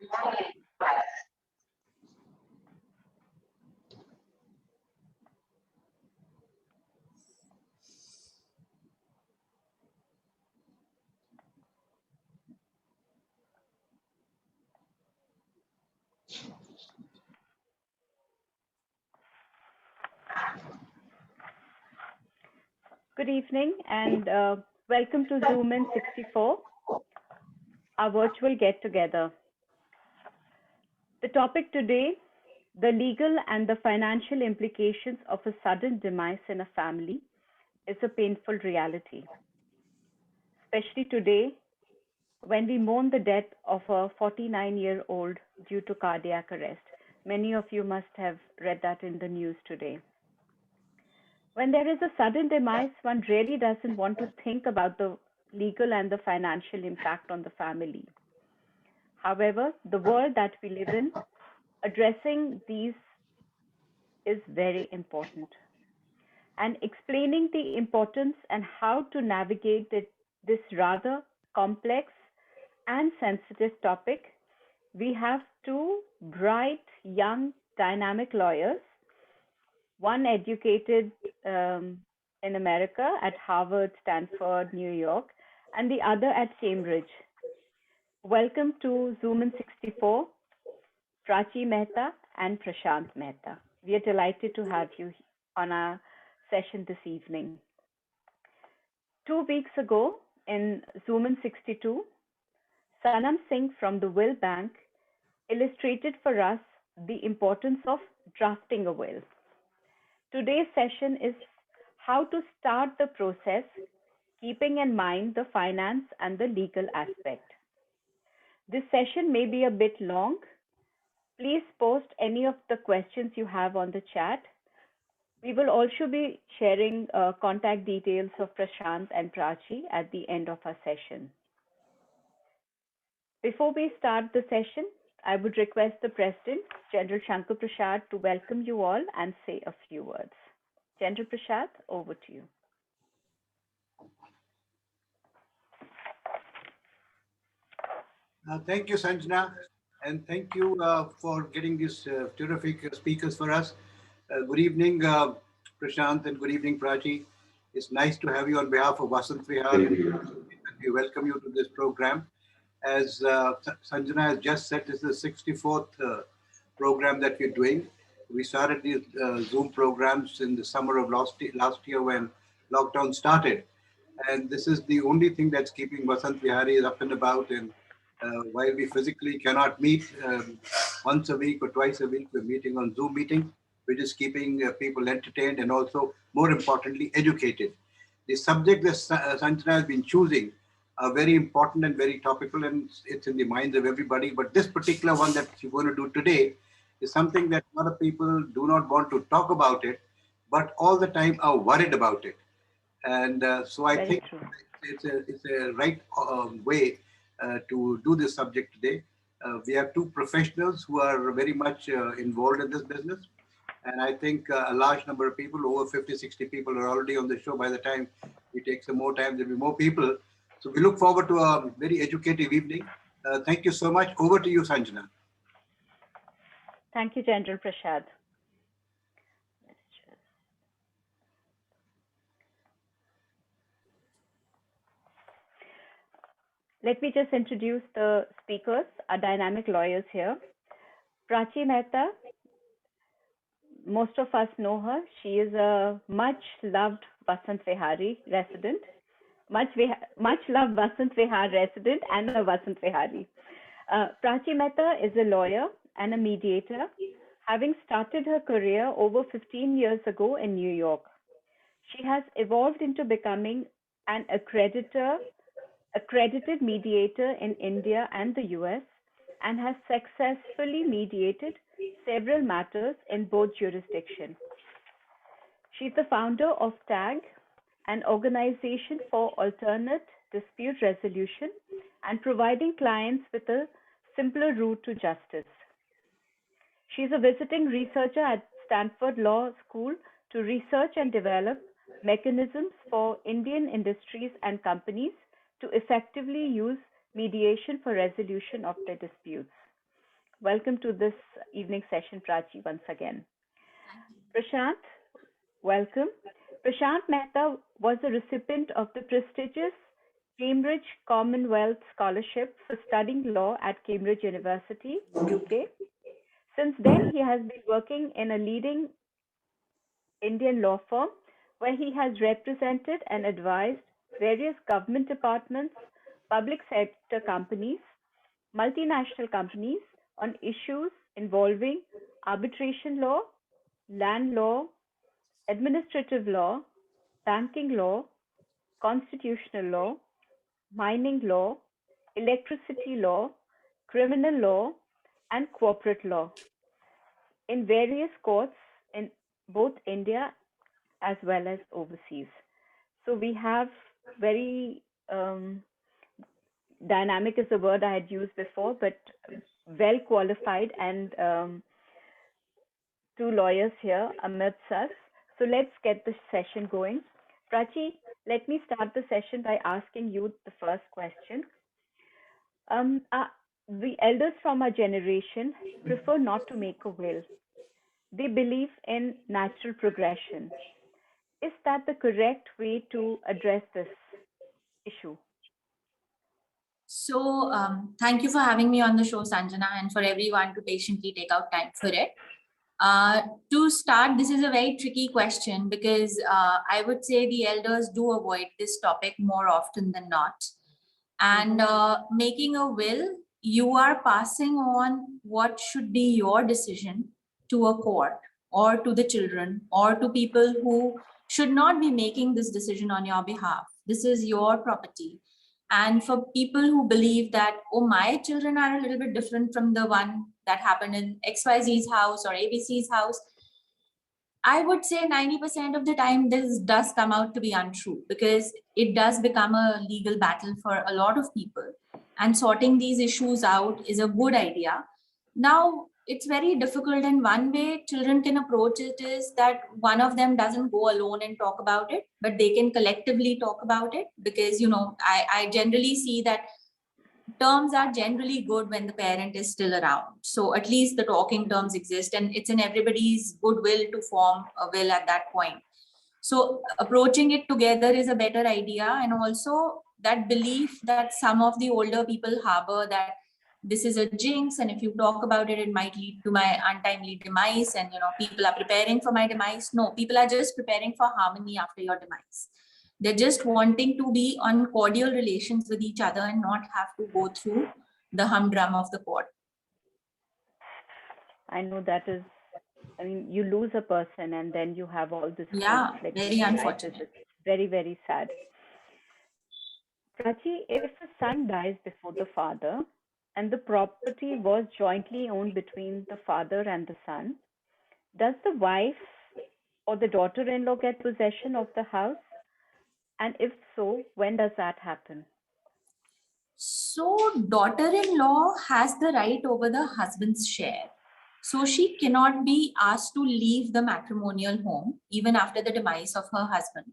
Good evening and welcome to Zoom in 64, our virtual get together. The topic today, the legal and the financial implications of a sudden demise in a family, is a painful reality. Especially today, when we mourn the death of a 49-year-old due to cardiac arrest. Many of you must have read that in the news today. When there is a sudden demise, one really doesn't want to think about the legal and the financial impact on the family. However, the world that we live in, addressing these is very important. And explaining the importance and how to navigate this rather complex and sensitive topic, we have two bright, young, dynamic lawyers, one educated in America at Harvard, Stanford, New York, and the other at Cambridge. Welcome to Zoom in 64, Prachi Mehta and Prashant Mehta. We are delighted to have you on our session this evening. 2 weeks ago in Zoom in 62, Sanam Singh from the Will Bank illustrated for us the importance of drafting a will. Today's session is how to start the process, keeping in mind the finance and the legal aspect. This session may be a bit long. Please post any of the questions you have on the chat. We will also be sharing contact details of Prashant and Prachi at the end of our session. Before we start the session, I would request the President, General Shankar Prasad, to welcome you all and say a few words. General Prasad, over to you. Thank you, Sanjana, and thank you for getting these terrific speakers for us. Good evening, Prashant, and good evening, Prachi. It's nice to have you on behalf of Vasant Vihar. We welcome you to this program. As Sanjana has just said, this is the 64th program that we're doing. We started these Zoom programs in the summer of last year when lockdown started. And this is the only thing that's keeping Vasant Vihari up and about. And while we physically cannot meet once a week or twice a week, we're meeting on Zoom meeting, which is keeping people entertained and also, more importantly, educated. The subject that Sanjana has been choosing are very important and very topical, and it's in the minds of everybody. But this particular one that you're going to do today is something that a lot of people do not want to talk about it, but all the time are worried about it. And so I think it's a right way to do this subject today. We have two professionals who are very much involved in this business. And I think a large number of people, over 50, 60 people are already on the show. By the time we take some more time, there'll be more people. So we look forward to a very educative evening. Thank you so much. Over to you, Sanjana. Thank you, General Prasad. Let me just introduce the speakers, our dynamic lawyers here. Prachi Mehta, most of us know her. She is a much loved Vasant Vihari resident, much loved Vasant Vihar resident and a Vasant Vihari. Prachi Mehta is a lawyer and a mediator, having started her career over 15 years ago in New York. She has evolved into becoming an accredited mediator in India and the US, and has successfully mediated several matters in both jurisdictions. She's the founder of TAG, an organization for alternate dispute resolution and providing clients with a simpler route to justice. She's a visiting researcher at Stanford Law School to research and develop mechanisms for Indian industries and companies to effectively use mediation for resolution of their disputes. Welcome to this evening session, Prachi, once again. Prashant, welcome. Prashant Mehta was a recipient of the prestigious Cambridge Commonwealth Scholarship for studying law at Cambridge University, UK. Since then, he has been working in a leading Indian law firm where he has represented and advised various government departments, public sector companies, multinational companies on issues involving arbitration law, land law, administrative law, banking law, constitutional law, mining law, electricity law, criminal law, and corporate law in various courts in both India as well as overseas. So we have very dynamic is a word I had used before, but well qualified and two lawyers here amidst us. So let's get the session going. Prachi, let me start the session by asking you the first question. The elders from our generation prefer not to make a will. They believe in natural progression. Is that the correct way to address this issue? So thank you for having me on the show, Sanjana, and for everyone to patiently take out time for it. To start, this is a very tricky question because I would say the elders do avoid this topic more often than not. And making a will, you are passing on what should be your decision to a court or to the children or to people who should not be making this decision on your behalf. This is your property. And for people who believe that, oh, my children are a little bit different from the one that happened in XYZ's house or ABC's house, I would say 90% of the time this does come out to be untrue because it does become a legal battle for a lot of people. And sorting these issues out is a good idea. Now, it's very difficult. And one way children can approach it is that one of them doesn't go alone and talk about it, but they can collectively talk about it because, you know, I generally see that terms are generally good when the parent is still around. So at least the talking terms exist and it's in everybody's goodwill to form a will at that point. So approaching it together is a better idea. And also that belief that some of the older people harbor that this is a jinx and if you talk about it, it might lead to my untimely demise and, you know, people are preparing for my demise. No, people are just preparing for harmony after your demise. They're just wanting to be on cordial relations with each other and not have to go through the humdrum of the court. I know that is, I mean, you lose a person and then you have all this. Yeah, conflict. very unfortunate. It's very, very sad. Prachi, if a son dies before the father and the property was jointly owned between the father and the son, does the wife or the daughter-in-law get possession of the house? And if so, when does that happen? So daughter-in-law has the right over the husband's share. So she cannot be asked to leave the matrimonial home even after the demise of her husband.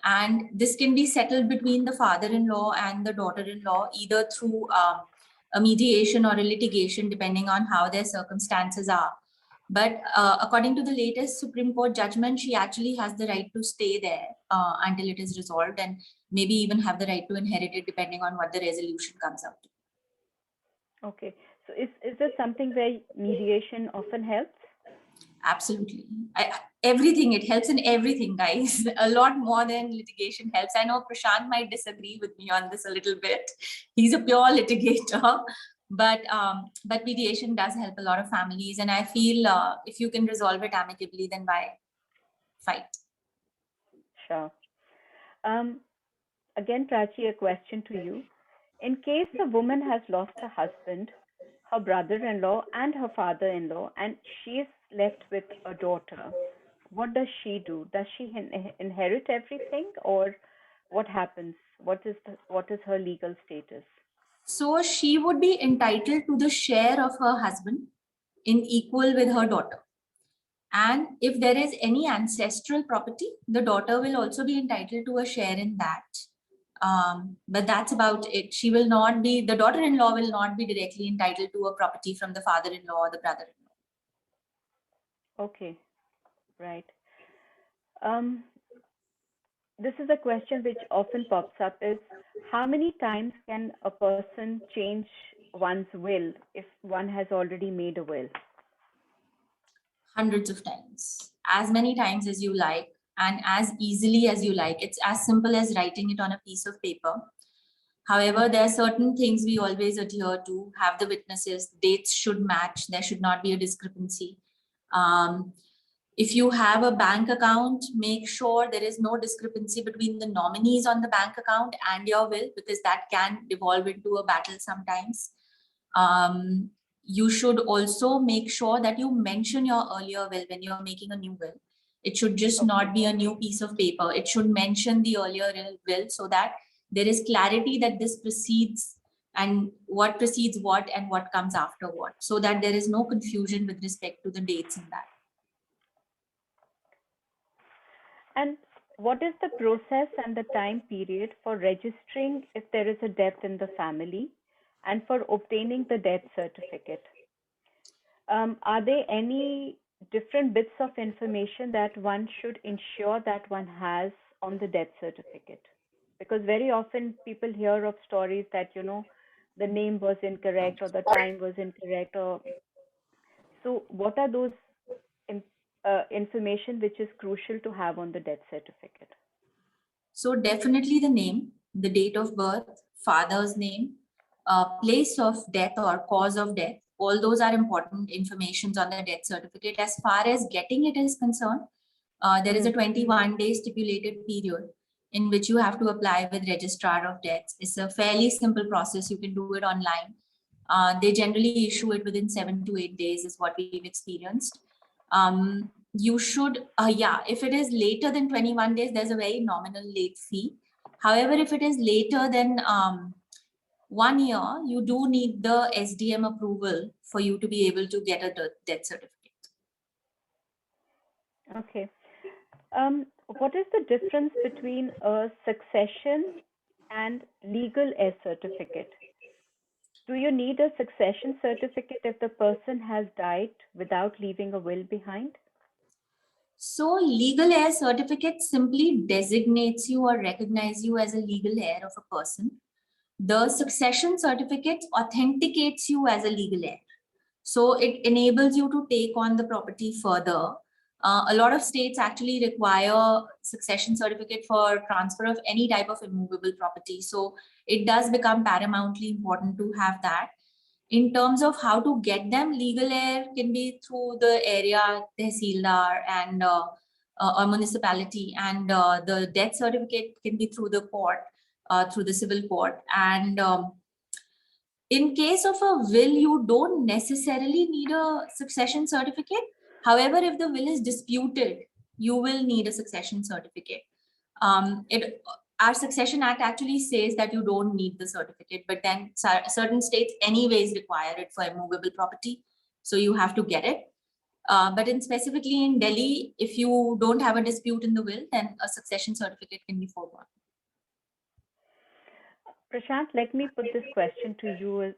And this can be settled between the father-in-law and the daughter-in-law either through a mediation or a litigation depending on how their circumstances are. But according to the latest Supreme Court judgment, she actually has the right to stay there until it is resolved and maybe even have the right to inherit it depending on what the resolution comes out to. Okay. So is it something where mediation often helps? Absolutely. Everything, it helps in everything, guys. A lot more than litigation helps. I know Prashant might disagree with me on this a little bit. He's a pure litigator. But mediation does help a lot of families. And I feel if you can resolve it amicably, then why fight? Sure. Again, Prachi, a question to you. In case the woman has lost her husband, her brother-in-law and her father-in-law, and she is left with a daughter, what does she do? Does she inherit everything or what happens? What is her legal status? So she would be entitled to the share of her husband in equal with her daughter. And if there is any ancestral property, the daughter will also be entitled to a share in that. But that's about it. She will not be, the daughter-in-law will not be directly entitled to a property from the father-in-law or the brother-in-law. Okay, right. This is a question which often pops up is, how many times can a person change one's will if one has already made a will? Hundreds of times, as many times as you like, and as easily as you like. It's as simple as writing it on a piece of paper. However, there are certain things we always adhere to. Have the witnesses, dates should match, there should not be a discrepancy. If you have a bank account, make sure there is no discrepancy between the nominees on the bank account and your will, because that can devolve into a battle sometimes. You should also make sure that you mention your earlier will when you're making a new will. It should just not be a new piece of paper. It should mention the earlier will so that there is clarity that this precedes and what precedes what and what comes after what, so that there is no confusion with respect to the dates in that. And what is the process and the time period for registering if there is a death in the family and for obtaining the death certificate? Are there any different bits of information that one should ensure that one has on the death certificate? Because very often people hear of stories that, you know, the name was incorrect or the time was incorrect. So what are those information which is crucial to have on the death certificate? So definitely the name, the date of birth, father's name, place of death or cause of death. All those are important informations on the death certificate. As far as getting it is concerned, there is a 21-day stipulated period in which you have to apply with Registrar of Deaths. It's a fairly simple process. You can do it online. They generally issue it within 7 to 8 days is what we've experienced. You should, if it is later than 21 days, there's a very nominal late fee. However, if it is later than 1 year, you do need the SDM approval for you to be able to get a death certificate. Okay. What is the difference between a succession and legal heir certificate? Do you need a succession certificate if the person has died without leaving a will behind? So legal heir certificate simply designates you or recognizes you as a legal heir of a person. The succession certificate authenticates you as a legal heir. So it enables you to take on the property further. A lot of states actually require succession certificate for transfer of any type of immovable property. So it does become paramountly important to have that. In terms of how to get them, legal heir can be through the area tehsildar and a municipality, and the death certificate can be through the court, through the civil court. And in case of a will, you don't necessarily need a succession certificate. However, if the will is disputed, you will need a succession certificate. Our Succession Act actually says that you don't need the certificate, but then certain states anyways require it for immovable property. So you have to get it. But specifically in Delhi, if you don't have a dispute in the will, then a succession certificate can be foregone. Prashant, let me put this question to you.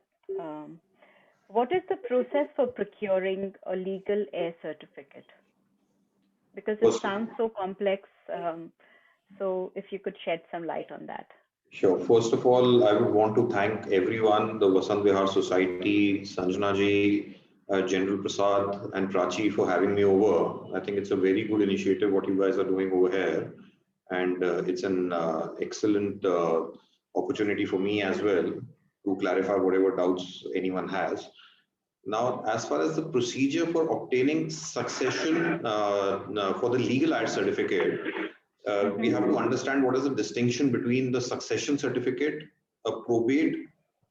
What is the process for procuring a legal heir certificate? Because it sounds so complex. So if you could shed some light on that. Sure. First of all, I would want to thank everyone, the Vasant Vihar Society, Sanjana ji, General Prasad and Prachi for having me over. I think it's a very good initiative what you guys are doing over here. And it's an excellent opportunity for me as well to clarify whatever doubts anyone has. Now, as far as the procedure for obtaining succession for the legal heir certificate, we have to understand what is the distinction between the succession certificate, a probate,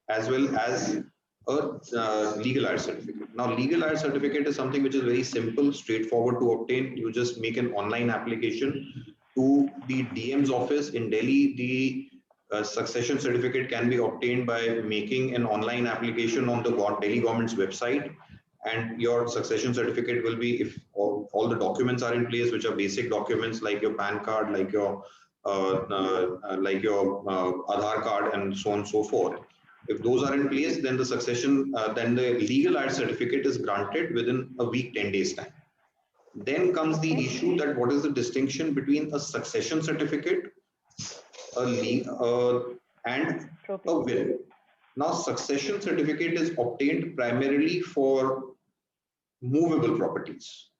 as well as a legal heir certificate. Now, legal heir certificate is something which is very simple, straightforward to obtain. You just make an online application to the DM's office in Delhi. The succession certificate can be obtained by making an online application on the Delhi government's website, and your succession certificate will be, if all the documents are in place, which are basic documents like your PAN card, like your like your Aadhaar card and so on and so forth. If those are in place, then the succession, then the legal heir certificate is granted within a week, 10 days time. Then comes the issue that what is the distinction between a succession certificate, and a will. Now, succession certificate is obtained primarily for movable properties.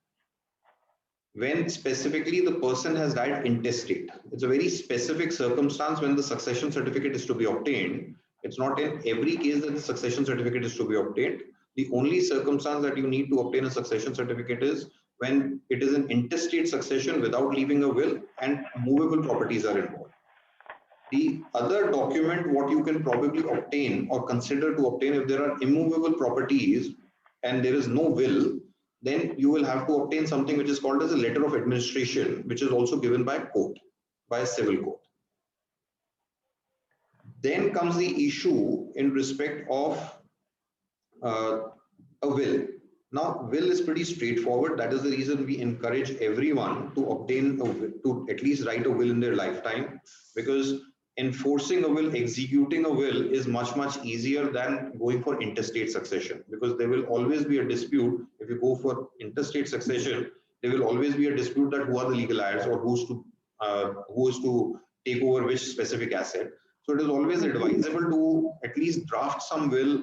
When specifically the person has died intestate. It's a very specific circumstance when the succession certificate is to be obtained. It's not in every case that the succession certificate is to be obtained. The only circumstance that you need to obtain a succession certificate is when it is an intestate succession without leaving a will and movable properties are involved. The other document, what you can probably obtain or consider to obtain if there are immovable properties and there is no will, then you will have to obtain something which is called as a letter of administration, which is also given by court, by a civil court. Then comes the issue in respect of a will. Now, will is pretty straightforward. That is the reason we encourage everyone to obtain a will, to at least write a will in their lifetime, because enforcing a will, executing a will is much, much easier than going for intestate succession, because there will always be a dispute. If you go for intestate succession, there will always be a dispute that who are the legal heirs or who is to take over which specific asset. So it is always advisable to at least draft some will,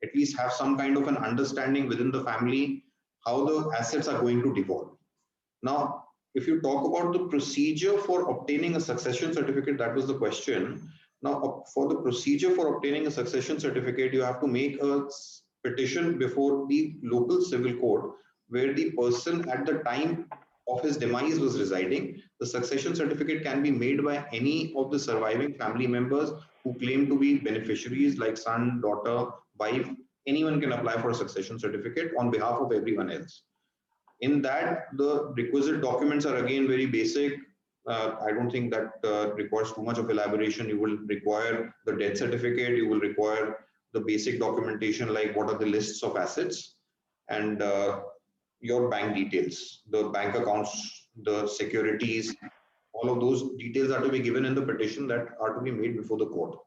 at least have some kind of an understanding within the family how the assets are going to devolve. Now, if you talk about the procedure for obtaining a succession certificate, that was the question. Now, for the procedure for obtaining a succession certificate, you have to make a petition before the local civil court where the person at the time of his demise was residing. The succession certificate can be made by any of the surviving family members who claim to be beneficiaries, like son, daughter, wife. Anyone can apply for a succession certificate on behalf of everyone else. In that, the requisite documents are again very basic. I don't think that requires too much of elaboration. You will require the death certificate. You will require the basic documentation like what are the lists of assets and your bank details, the bank accounts, the securities, all of those details are to be given in the petition that are to be made before the court.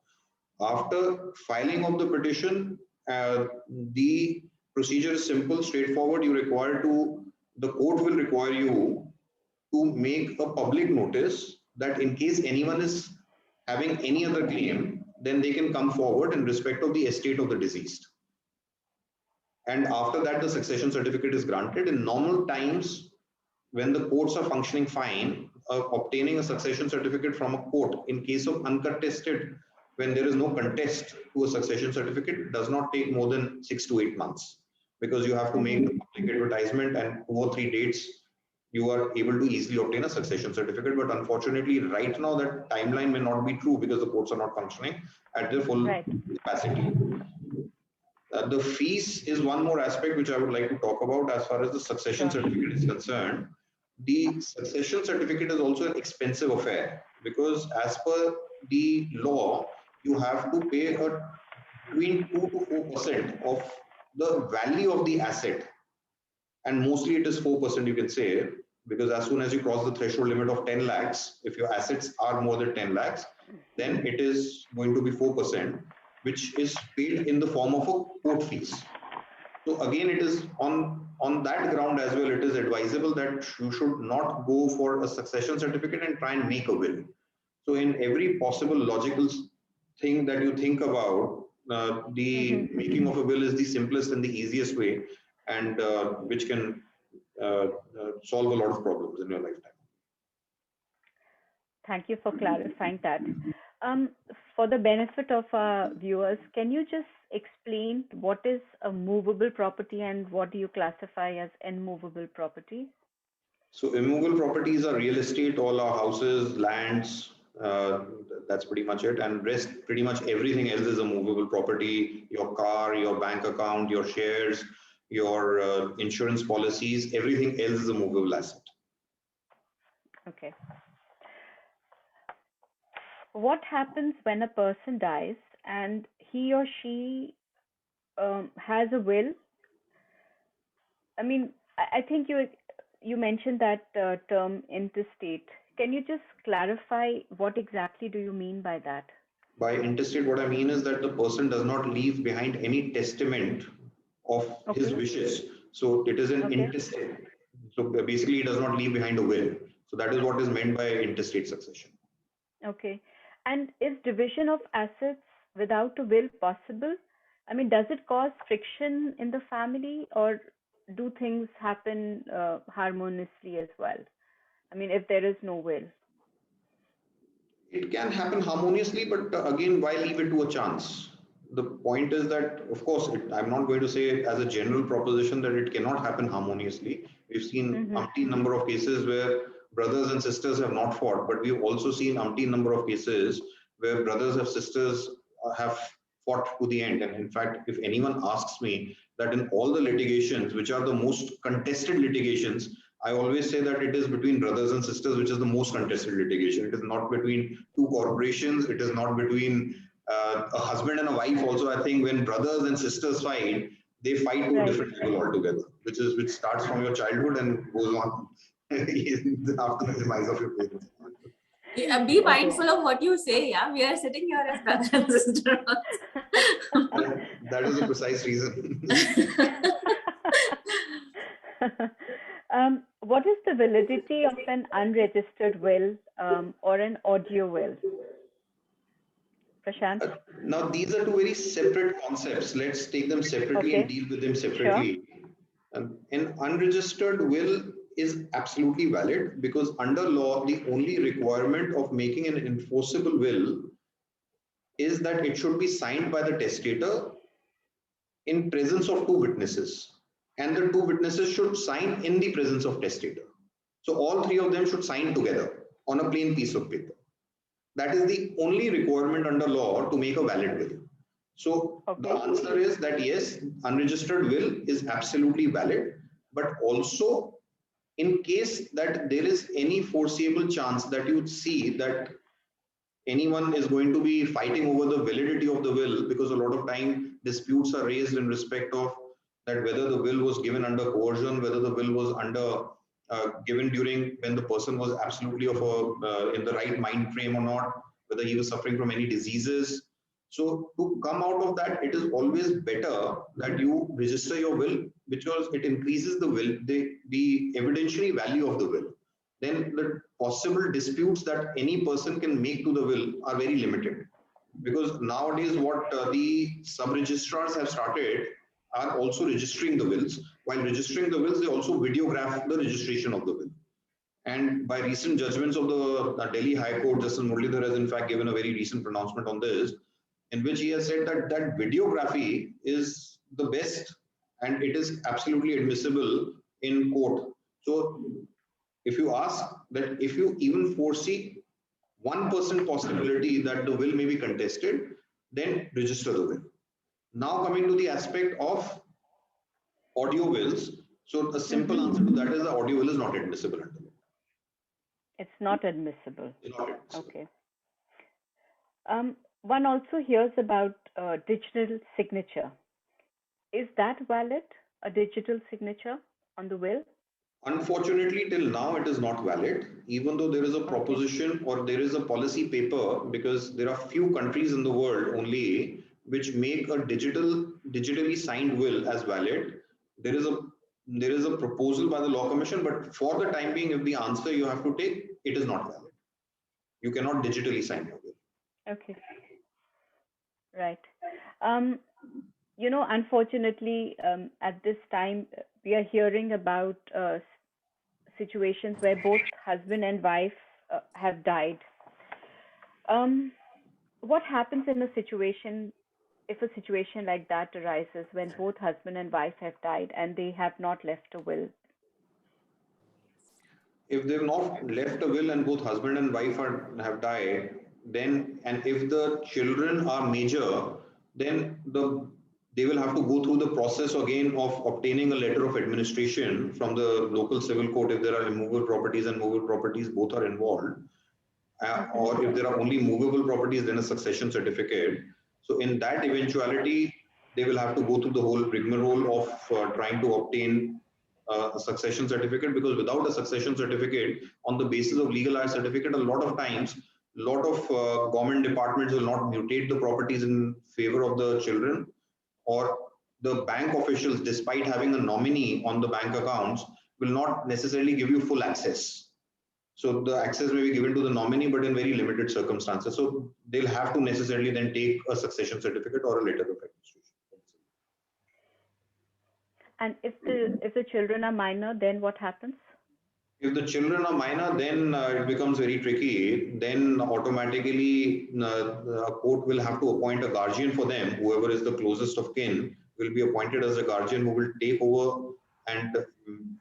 After filing of the petition, the procedure is simple, straightforward. The court will require you to make a public notice that in case anyone is having any other claim, then they can come forward in respect of the estate of the deceased. And after that, the succession certificate is granted. In normal times, when the courts are functioning fine, obtaining a succession certificate from a court in case of uncontested, when there is no contest to a succession certificate, does not take more than 6 to 8 months, because you have to make the public advertisement and 2 or 3 dates you are able to easily obtain a succession certificate. But unfortunately, right now that timeline may not be true because the courts are not functioning at their full capacity. The fees is one more aspect which I would like to talk about as far as the succession certificate is concerned. The succession certificate is also an expensive affair, because as per the law, you have to pay between 2 to 4% of the value of the asset. And mostly it is 4%, you can say, because as soon as you cross the threshold limit of 10 lakhs, if your assets are more than 10 lakhs, then it is going to be 4%, which is paid in the form of a court fees. So again, it is on that ground as well, it is advisable that you should not go for a succession certificate and try and make a will. So in every possible logical thing that you think about, the making of a will is the simplest and the easiest way, and which can solve a lot of problems in your lifetime. Thank you for clarifying that. For the benefit of our viewers, can you just explain what is a movable property and what do you classify as immovable property? So immovable properties are real estate, all our houses, lands, that's pretty much it. And rest, pretty much everything else is a movable property. Your car, your bank account, your shares, your insurance policies, everything else is a movable asset. Okay. What happens when a person dies and he or she has a will? I mean, I think you mentioned that term intestate. Can you just clarify what exactly do you mean by that? By intestate, what I mean is that the person does not leave behind any testament of his wishes. So it is an intestate. So basically, he does not leave behind a will. So that is what is meant by intestate succession. Okay. And is division of assets without a will possible? I mean, does it cause friction in the family, or do things happen harmoniously as well? I mean, if there is no will. It can happen harmoniously, but again, why leave it to a chance? The point is that, of course, I'm not going to say as a general proposition that it cannot happen harmoniously. We've seen umpteen number of cases where brothers and sisters have not fought, but we've also seen umpteen number of cases where brothers and sisters have fought to the end. And in fact, if anyone asks me that in all the litigations, which are the most contested litigations, I always say that it is between brothers and sisters, which is the most contested litigation. It is not between two corporations. It is not between a husband and a wife. Also, I think when brothers and sisters fight, they fight to a different level altogether, which starts from your childhood and goes on after the demise of your parents. Yeah, be mindful of what you say. Yeah, we are sitting here as brothers and sisters. That is the precise reason. What is the validity of an unregistered will or an audio will? Prashant? Now, these are two very separate concepts. Let's take them separately and deal with them separately. Sure. An unregistered will is absolutely valid because under law, the only requirement of making an enforceable will is that it should be signed by the testator in presence of two witnesses. And the two witnesses should sign in the presence of testator. So all three of them should sign together on a plain piece of paper. That is the only requirement under law to make a valid will. So the answer is that yes, unregistered will is absolutely valid, but also in case that there is any foreseeable chance that you see that anyone is going to be fighting over the validity of the will, because a lot of time disputes are raised in respect of that whether the will was given under coercion, whether the will was under given during when the person was absolutely of a in the right mind frame or not, whether he was suffering from any diseases. So to come out of that, it is always better that you register your will, because it increases the will, the evidentiary value of the will. Then the possible disputes that any person can make to the will are very limited. Because nowadays what the sub-registrars have started are also registering the wills. While registering the wills, they also videograph the registration of the will. And by recent judgments of the Delhi High Court, Justice Muralidhar has in fact given a very recent pronouncement on this, in which he has said that that videography is the best and it is absolutely admissible in court. So if you ask that if you even foresee 1% possibility that the will may be contested, then register the will. Now coming to the aspect of audio wills. So a simple answer to that is the audio will is not admissible under law. It's not admissible. It's not admissible. Okay. One also hears about digital signature. Is that valid, a digital signature on the will? Unfortunately, till now it is not valid, even though there is a proposition or there is a policy paper, because there are few countries in the world only which make a digitally signed will as valid. There is a proposal by the Law Commission, but for the time being, if the answer you have to take, it is not valid. You cannot digitally sign your will. Okay. Right. You know, unfortunately, at this time, we are hearing about situations where both husband and wife have died. What happens in a situation if a situation like that arises when both husband and wife have died and they have not left a will? If they've not left a will and both husband and wife have died, then, and if the children are major, then they will have to go through the process again of obtaining a letter of administration from the local civil court if there are immovable properties and movable properties, both are involved. Or if there are only movable properties, then a succession certificate. So in that eventuality, they will have to go through the whole rigmarole of trying to obtain a succession certificate, because without a succession certificate, on the basis of legal heir certificate, a lot of times, a lot of government departments will not mutate the properties in favor of the children, or the bank officials, despite having a nominee on the bank accounts, will not necessarily give you full access. So the access may be given to the nominee, but in very limited circumstances. So they'll have to necessarily then take a succession certificate or a letter of administration. And if the children are minor, then what happens? If the children are minor, then it becomes very tricky. Then automatically a court will have to appoint a guardian for them. Whoever is the closest of kin will be appointed as a guardian who will take over and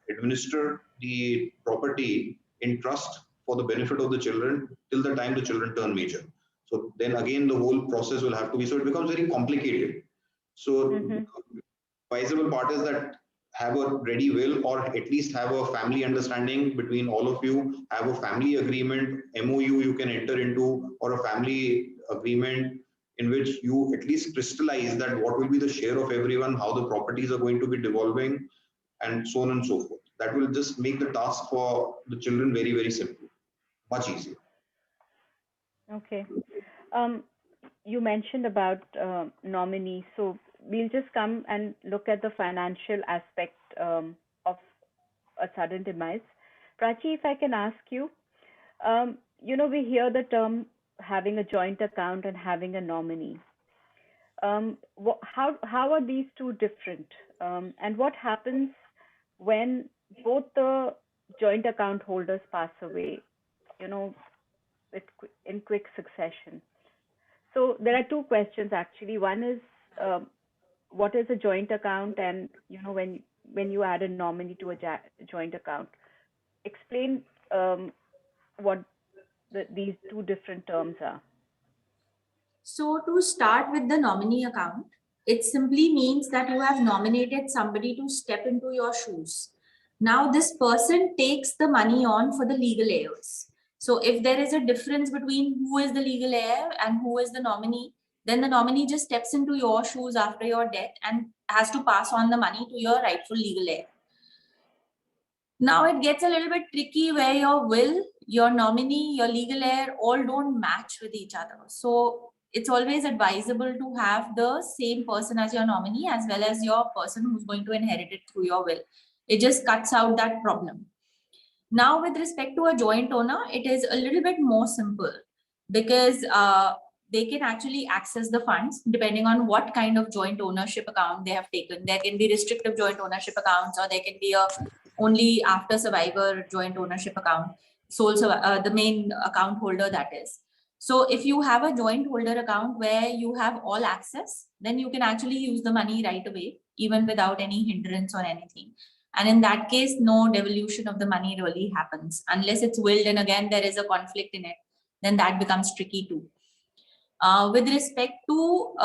administer the property in trust for the benefit of the children till the time the children turn major. So then again, the whole process will have to be, so it becomes very complicated. So advisable part is that have a ready will, or at least have a family understanding between all of you, have a family agreement, MOU you can enter into, or a family agreement in which you at least crystallize that what will be the share of everyone, how the properties are going to be devolving, and so on and so forth. That will just make the task for the children very, very simple, much easier. Okay. You mentioned about nominee, so we'll just come and look at the financial aspect of a sudden demise. Prachi, if I can ask you, we hear the term having a joint account and having a nominee. How are these two different? And what happens when both the joint account holders pass away, in quick succession? So there are two questions actually. One is, what is a joint account, and when you add a nominee to a joint account, explain what these two different terms are. So to start with the nominee account, it simply means that you have nominated somebody to step into your shoes. Now this person takes the money on for the legal heirs. So if there is a difference between who is the legal heir and who is the nominee, then the nominee just steps into your shoes after your death and has to pass on the money to your rightful legal heir. Now it gets a little bit tricky where your will, your nominee, your legal heir all don't match with each other. So it's always advisable to have the same person as your nominee as well as your person who's going to inherit it through your will. It just cuts out that problem. Now with respect to a joint owner, it is a little bit more simple because they can actually access the funds depending on what kind of joint ownership account they have taken. There can be restrictive joint ownership accounts, or there can be a only after survivor joint ownership account, the main account holder, that is. So if you have a joint holder account where you have all access, then you can actually use the money right away, even without any hindrance or anything. And in that case, no devolution of the money really happens unless it's willed, and again, there is a conflict in it, then that becomes tricky too. With respect to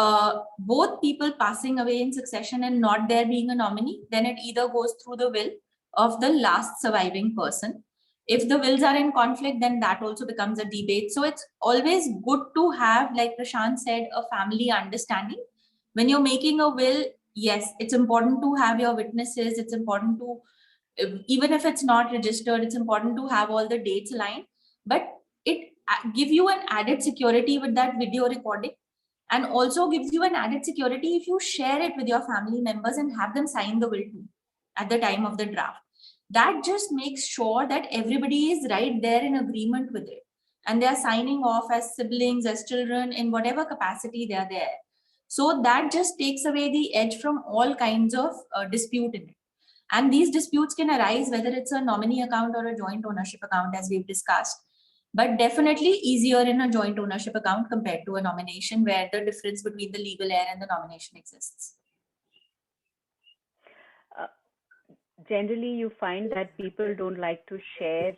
both people passing away in succession and not there being a nominee, then it either goes through the will of the last surviving person. If the wills are in conflict, then that also becomes a debate. So it's always good to have, like Prashant said, a family understanding. When you're making a will, yes, it's important to have your witnesses. It's important to, even if it's not registered, it's important to have all the dates aligned. But it gives you an added security with that video recording, and also gives you an added security if you share it with your family members and have them sign the will too at the time of the draft. That just makes sure that everybody is right there in agreement with it, and they are signing off as siblings, as children, in whatever capacity they are there. So that just takes away the edge from all kinds of dispute in it. And these disputes can arise whether it's a nominee account or a joint ownership account, as we've discussed, but definitely easier in a joint ownership account compared to a nomination, where the difference between the legal heir and the nomination exists. Generally, you find that people don't like to share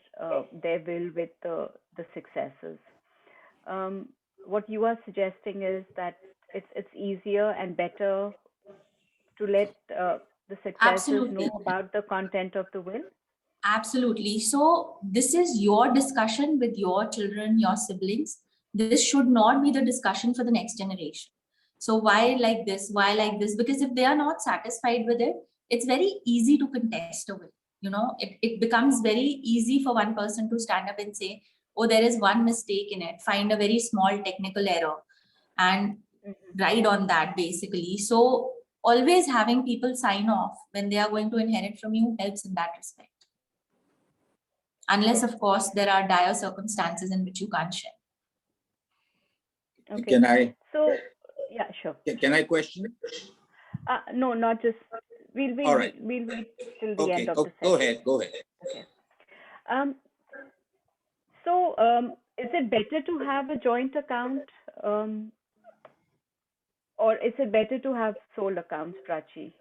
their will with the successors. What you are suggesting is that it's easier and better to let the successors know about the content of the will? Absolutely. So this is your discussion with your children, your siblings. This should not be the discussion for the next generation. So why like this? Why like this? Because if they are not satisfied with it, it's very easy to contest a will. You know, it becomes very easy for one person to stand up and say, oh, there is one mistake in it, find a very small technical error and ride on that basically. So always having people sign off when they are going to inherit from you helps in that respect. Unless, of course, there are dire circumstances in which you can't share. Okay. Can I? So, yeah, sure. Can I question? No, not just. We'll All right. wait till the Okay. end of the session. Go ahead. Go ahead. Okay. Is it better to have a joint account, or is it better to have sole accounts, Prachi?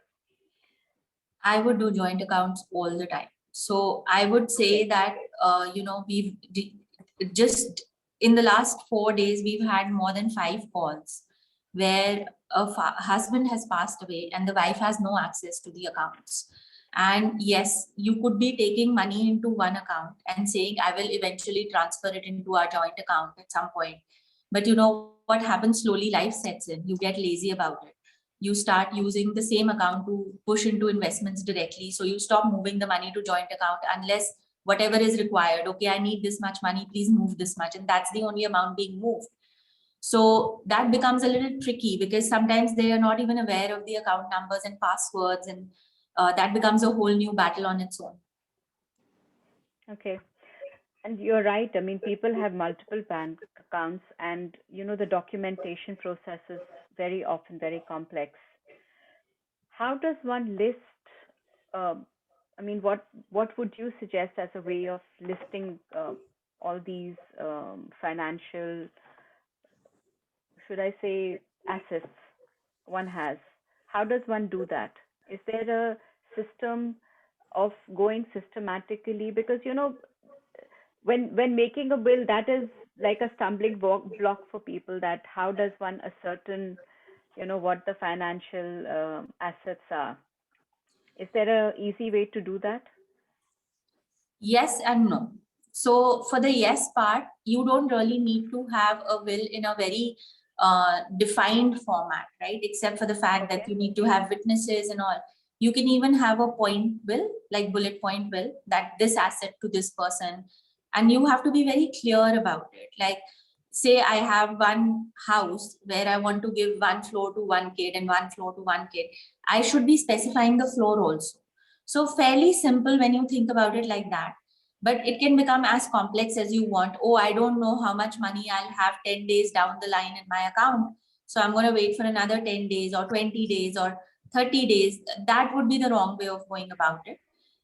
I would do joint accounts all the time. So I would say that, we've just in the last 4 days, we've had more than 5 calls where a husband has passed away and the wife has no access to the accounts. And yes, you could be taking money into one account and saying, I will eventually transfer it into our joint account at some point. But you know what happens? Slowly life sets in. You get lazy about it. You start using the same account to push into investments directly. So you stop moving the money to joint account unless whatever is required. Okay, I need this much money, please move this much. And that's the only amount being moved. So that becomes a little tricky because sometimes they are not even aware of the account numbers and passwords, and that becomes a whole new battle on its own. Okay. And you're right. I mean, people have multiple bank accounts, and the documentation process is very often very complex. How does one list? What would you suggest as a way of listing all these financial, should I say, assets one has? How does one do that? Is there a system of going systematically? Because when making a will, that is like a stumbling block for people. That how does one ascertain, what the financial assets are? Is there an easy way to do that? Yes and no. So for the yes part, you don't really need to have a will in a very defined format, right? Except for the fact that you need to have witnesses and all. You can even have a point will, like bullet point will, that this asset to this person. And you have to be very clear about it. Like, say I have one house where I want to give one floor to one kid and one floor to one kid. I should be specifying the floor also. So fairly simple when you think about it like that. But it can become as complex as you want. Oh, I don't know how much money I'll have 10 days down the line in my account. So I'm going to wait for another 10 days or 20 days or 30 days. That would be the wrong way of going about it.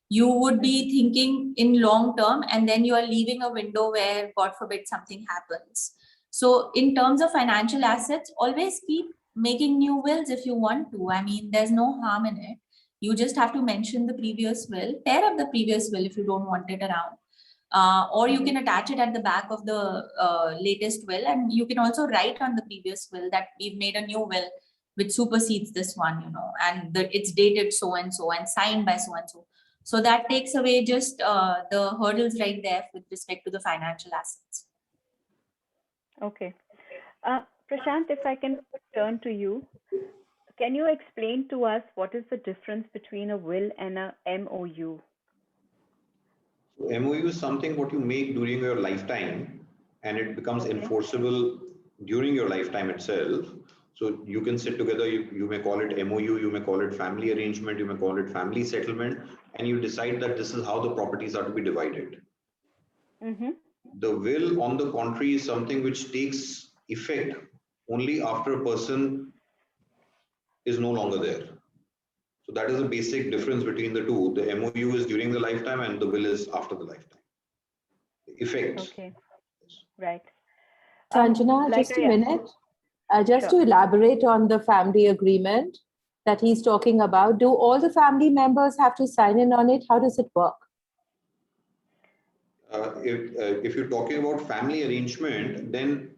You would be thinking in long term, and then you are leaving a window where, God forbid, something happens. So in terms of financial assets, always keep making new wills if you want to. I mean, there's no harm in it. You just have to mention the previous will, tear up the previous will if you don't want it around. Or you can attach it at the back of the latest will. And you can also write on the previous will that we've made a new will which supersedes this one, and it's dated so-and-so and signed by so-and-so. So that takes away just the hurdles right there with respect to the financial assets. Okay. Prashant, if I can turn to you, can you explain to us what is the difference between a will and a MOU? So MOU is something what you make during your lifetime, and it becomes enforceable during your lifetime itself. So you can sit together, you may call it MOU, you may call it family arrangement, you may call it family settlement, and you decide that this is how the properties are to be divided. Mm-hmm. The will, on the contrary, is something which takes effect only after a person is no longer there. So that is a basic difference between the two. The MOU is during the lifetime and the will is after the lifetime. The effects. Okay, right. Sanjana, like just a I- minute. Just Sure. to elaborate on the family agreement that he's talking about, do all the family members have to sign in on it? How does it work? If you're talking about family arrangement, then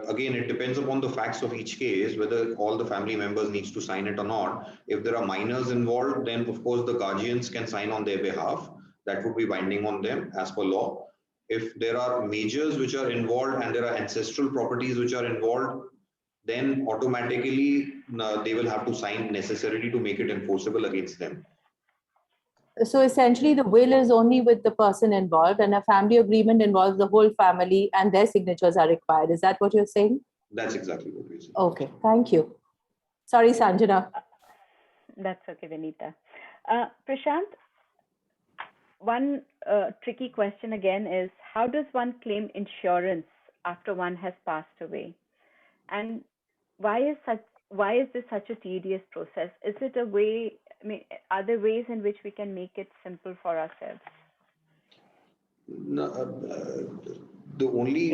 again, it depends upon the facts of each case, whether all the family members needs to sign it or not. If there are minors involved, then of course the guardians can sign on their behalf. That would be binding on them as per law. If there are majors which are involved and there are ancestral properties which are involved, then automatically they will have to sign necessarily to make it enforceable against them. So essentially, the will is only with the person involved, and a family agreement involves the whole family, and their signatures are required. Is that what you're saying? That's exactly what we're saying. Okay, thank you. Sorry, Sanjana. That's okay, Vinita. Prashant, one tricky question again is, how does one claim insurance after one has passed away? And why is this such a tedious process? Is it a way, I mean, are there ways in which we can make it simple for ourselves? No, the only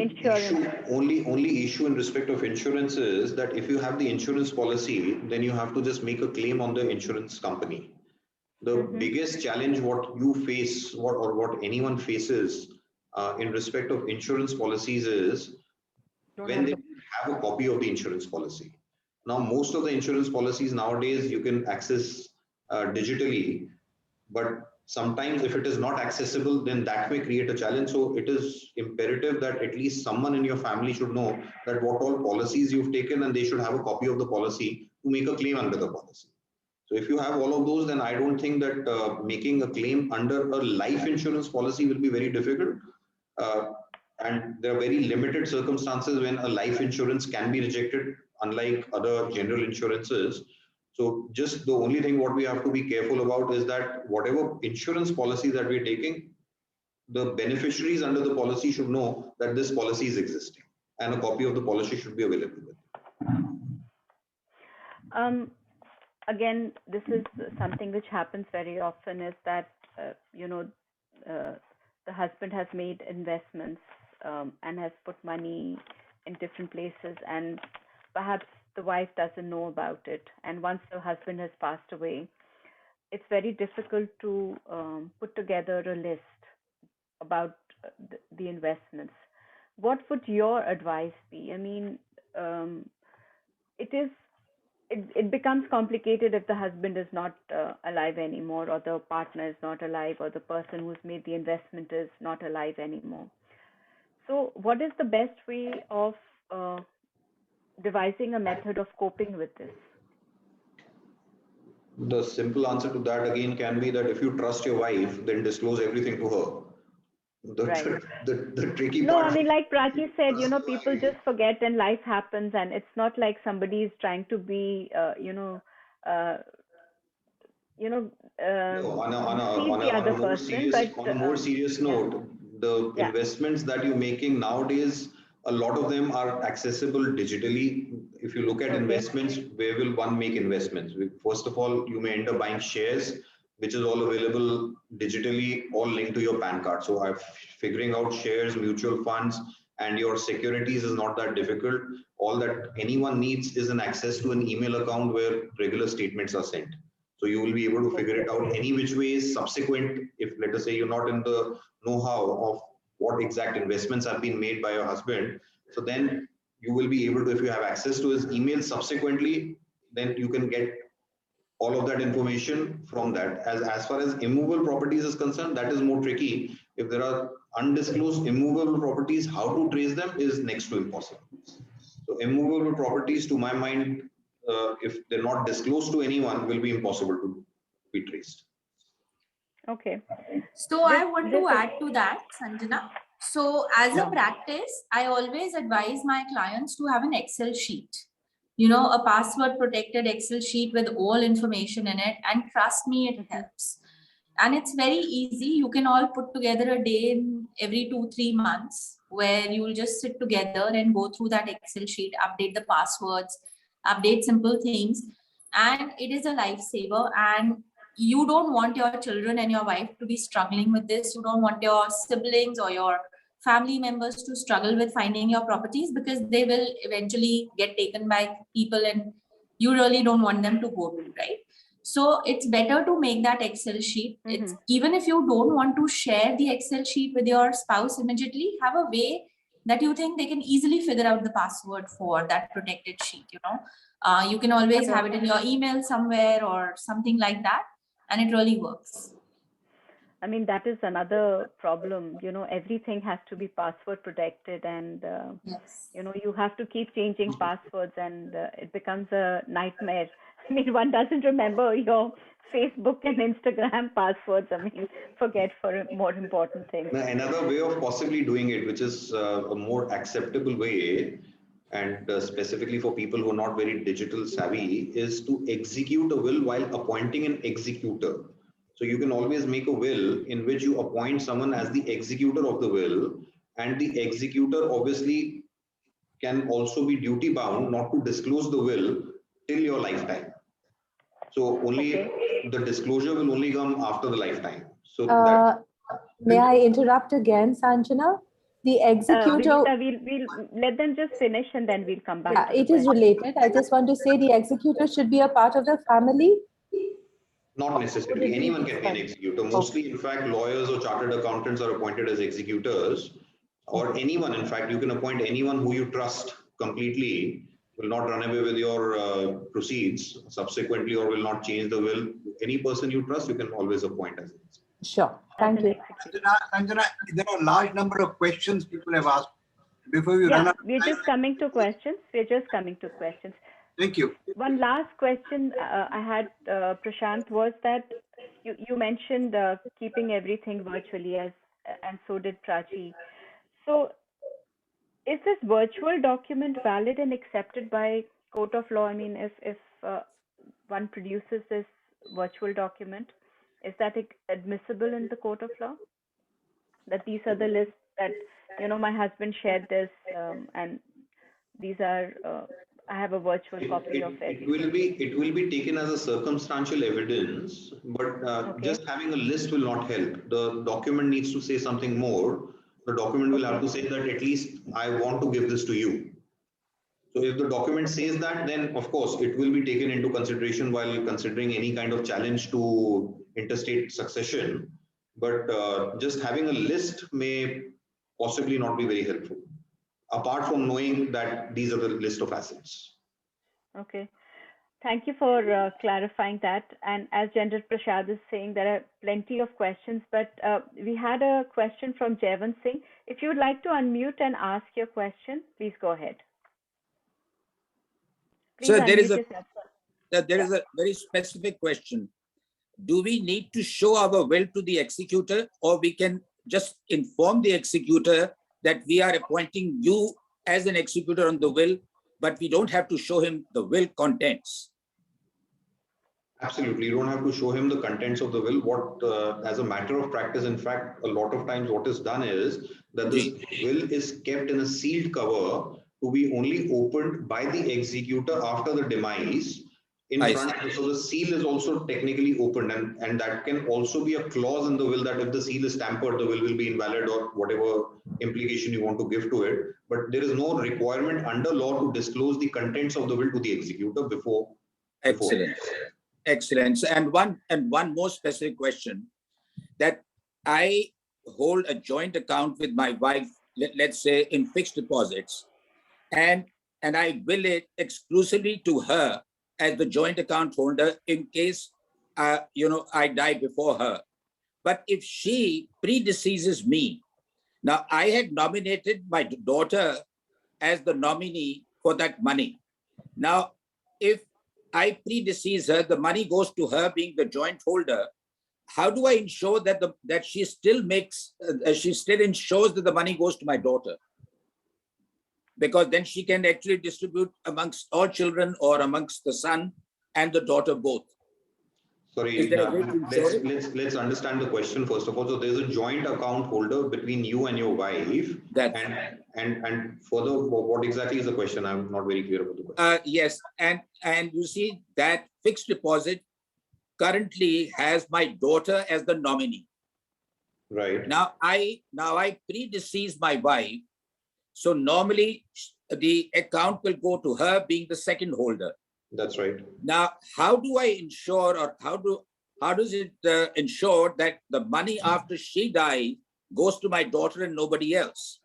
issue in respect of insurance is that if you have the insurance policy, then you have to just make a claim on the insurance company. The biggest challenge what you face, what anyone faces in respect of insurance policies is when they have a copy of the insurance policy. Now, most of the insurance policies nowadays you can access digitally, but sometimes if it is not accessible, then that may create a challenge. So it is imperative that at least someone in your family should know that what all policies you've taken, and they should have a copy of the policy to make a claim under the policy. So if you have all of those, then I don't think that making a claim under a life insurance policy will be very difficult. And there are very limited circumstances when a life insurance can be rejected, unlike other general insurances. So just the only thing what we have to be careful about is that whatever insurance policy that we're taking, the beneficiaries under the policy should know that this policy is existing, and a copy of the policy should be available with them. Again, this is something which happens very often, is that, the husband has made investments and has put money in different places, and perhaps the wife doesn't know about it. And once the husband has passed away, it's very difficult to put together a list about the investments. What would your advice be? I mean, it becomes complicated if the husband is not alive anymore, or the partner is not alive, or the person who's made the investment is not alive anymore. So what is the best way of devising a method of coping with this? The simple answer to that again can be that if you trust your wife, then disclose everything to her. The tricky part. No, I mean, like Prachi said, people just forget and life happens, and it's not like somebody is trying to be, No, on a more serious note, the investments that you're making nowadays, a lot of them are accessible digitally. If you look at investments, where will one make investments? First of all, you may end up buying shares, which is all available digitally, all linked to your PAN card. So figuring out shares, mutual funds, and your securities is not that difficult. All that anyone needs is an access to an email account where regular statements are sent. So you will be able to figure it out any which ways subsequent, if let us say you're not in the know-how of what exact investments have been made by your husband. So then you will be able to, if you have access to his email subsequently, then you can get all of that information from that. As far as immovable properties is concerned, that is more tricky. If there are undisclosed immovable properties, how to trace them is next to impossible. So immovable properties, to my mind, if they're not disclosed to anyone, will be impossible to be traced. Okay. So I want to add to that, Sanjana. So as a practice, I always advise my clients to have an Excel sheet. A password protected Excel sheet with all information in it, and trust me, it helps. And it's very easy. You can all put together a day in every 2-3 months where you will just sit together and go through that Excel sheet, update the passwords, update simple things. And it is a lifesaver. And you don't want your children and your wife to be struggling with this. You don't want your siblings or your family members to struggle with finding your properties, because they will eventually get taken by people and you really don't want them to go to, right? So it's better to make that Excel sheet. It's, even if you don't want to share the Excel sheet with your spouse immediately, have a way that you think they can easily figure out the password for that protected sheet. You can always have it in your email somewhere or something like that, and it really works. I mean, that is another problem. You know, everything has to be password protected, and Yes. you know, you have to keep changing passwords, and it becomes a nightmare. I mean, one doesn't remember your Facebook and Instagram passwords. I mean, forget for more important things. Now, another way of possibly doing it, which is a more acceptable way, and specifically for people who are not very digital savvy, is to execute a will while appointing an executor. So you can always make a will in which you appoint someone as the executor of the will, and the executor obviously can also be duty bound not to disclose the will till your lifetime. So only the disclosure will only come after the lifetime. So that. May I interrupt again, Sanjana? The executor. Vinita, we'll let them just finish and then we'll come back. Yeah, to the it is question. related. I just want to say the executor should be a part of the family. Not necessarily. Anyone can be an executor. Mostly, in fact, lawyers or chartered accountants are appointed as executors, or anyone. In fact, you can appoint anyone who you trust completely, will not run away with your proceeds subsequently, or will not change the will. Any person you trust, you can always appoint as an executor. Sure. Thank you. Sanjana, there are a large number of questions people have asked. Before we run out of we're time, just coming to questions. thank you. One last question I had, Prashant, was that you mentioned keeping everything virtually, and so did Prachi. So is this virtual document valid and accepted by court of law? I mean, if one produces this virtual document, is that admissible in the court of law? That these are the lists that, you know, my husband shared this, and these are, I have a virtual copy of it. It will be taken as a circumstantial evidence, but just having a list will not help. The document needs to say something more. The document will have to say that at least I want to give this to you. So if the document says that, then of course it will be taken into consideration while considering any kind of challenge to interstate succession. But just having a list may possibly not be very helpful, apart from knowing that these are the list of assets. Okay. Thank you for clarifying that. And as General Prasad is saying, there are plenty of questions, but we had a question from Jaivan Singh. If you would like to unmute and ask your question, please go ahead. So there is a very specific question. Do we need to show our will to the executor, or we can just inform the executor that we are appointing you as an executor on the will, but we don't have to show him the will contents? Absolutely, you don't have to show him the contents of the will. What, as a matter of practice, in fact, a lot of times what is done is that the will is kept in a sealed cover to be only opened by the executor after the demise. So the seal is also technically opened, and that can also be a clause in the will that if the seal is tampered, the will be invalid, or whatever implication you want to give to it. But there is no requirement under law to disclose the contents of the will to the executor before. Excellent. And one more specific question, that I hold a joint account with my wife, let's say in fixed deposits, and I will it exclusively to her as the joint account holder in case I die before her. But if she predeceases me, now I had nominated my daughter as the nominee for that money. Now, if I predecease her, the money goes to her being the joint holder. How do I ensure that she still ensures that the money goes to my daughter? Because then she can actually distribute amongst all children or amongst the son and the daughter both. Sorry, let's understand the question first of all. So there's a joint account holder between you and your wife. And further, what exactly is the question? I'm not very clear about the question. Yes, and you see that fixed deposit currently has my daughter as the nominee. Right. Now I predecease my wife. So normally the account will go to her being the second holder. That's right. Now, how do I ensure, or how does it ensure that the money after she dies goes to my daughter and nobody else?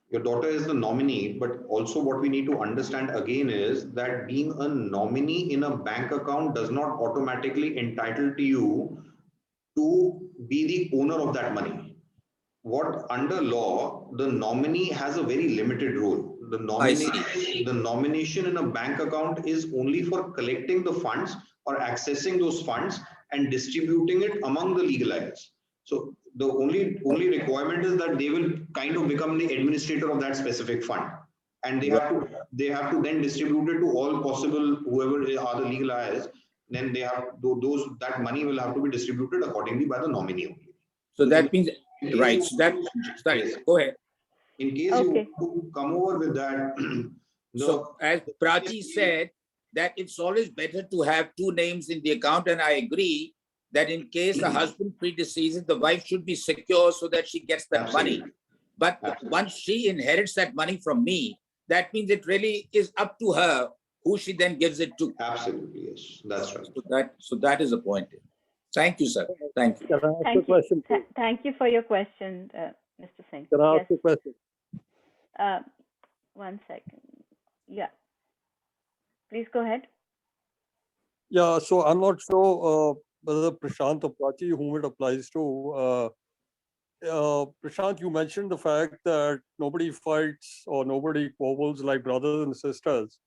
Your daughter is the nominee, but also what we need to understand again is that being a nominee in a bank account does not automatically entitle to you to be the owner of that money. What under law, the nominee has a very limited role. The nomination in a bank account is only for collecting the funds or accessing those funds and distributing it among the legal heirs. So the only requirement is that they will kind of become the administrator of that specific fund, and they have to then distribute it to all possible whoever are the legal heirs. Then they have that money will have to be distributed accordingly by the nominee only. So that means, right, so that, sorry, go ahead. In case you want to come over with that. So as Prachi said, that it's always better to have two names in the account, and I agree that in case the husband predeceases, the wife should be secure so that she gets that money. But once she inherits that money from me, that means it really is up to her who she then gives it to. Absolutely, yes, that's right. So that is the point. Thank you, sir. Thank you. Can I ask a question? Thank you for your question, Mr. Singh. Can I ask a question? 1 second. Yeah. Please go ahead. Yeah, so I'm not sure whether Prashant or Prachi, whom it applies to. Prashant, you mentioned the fact that nobody fights or nobody quarrels like brothers and sisters.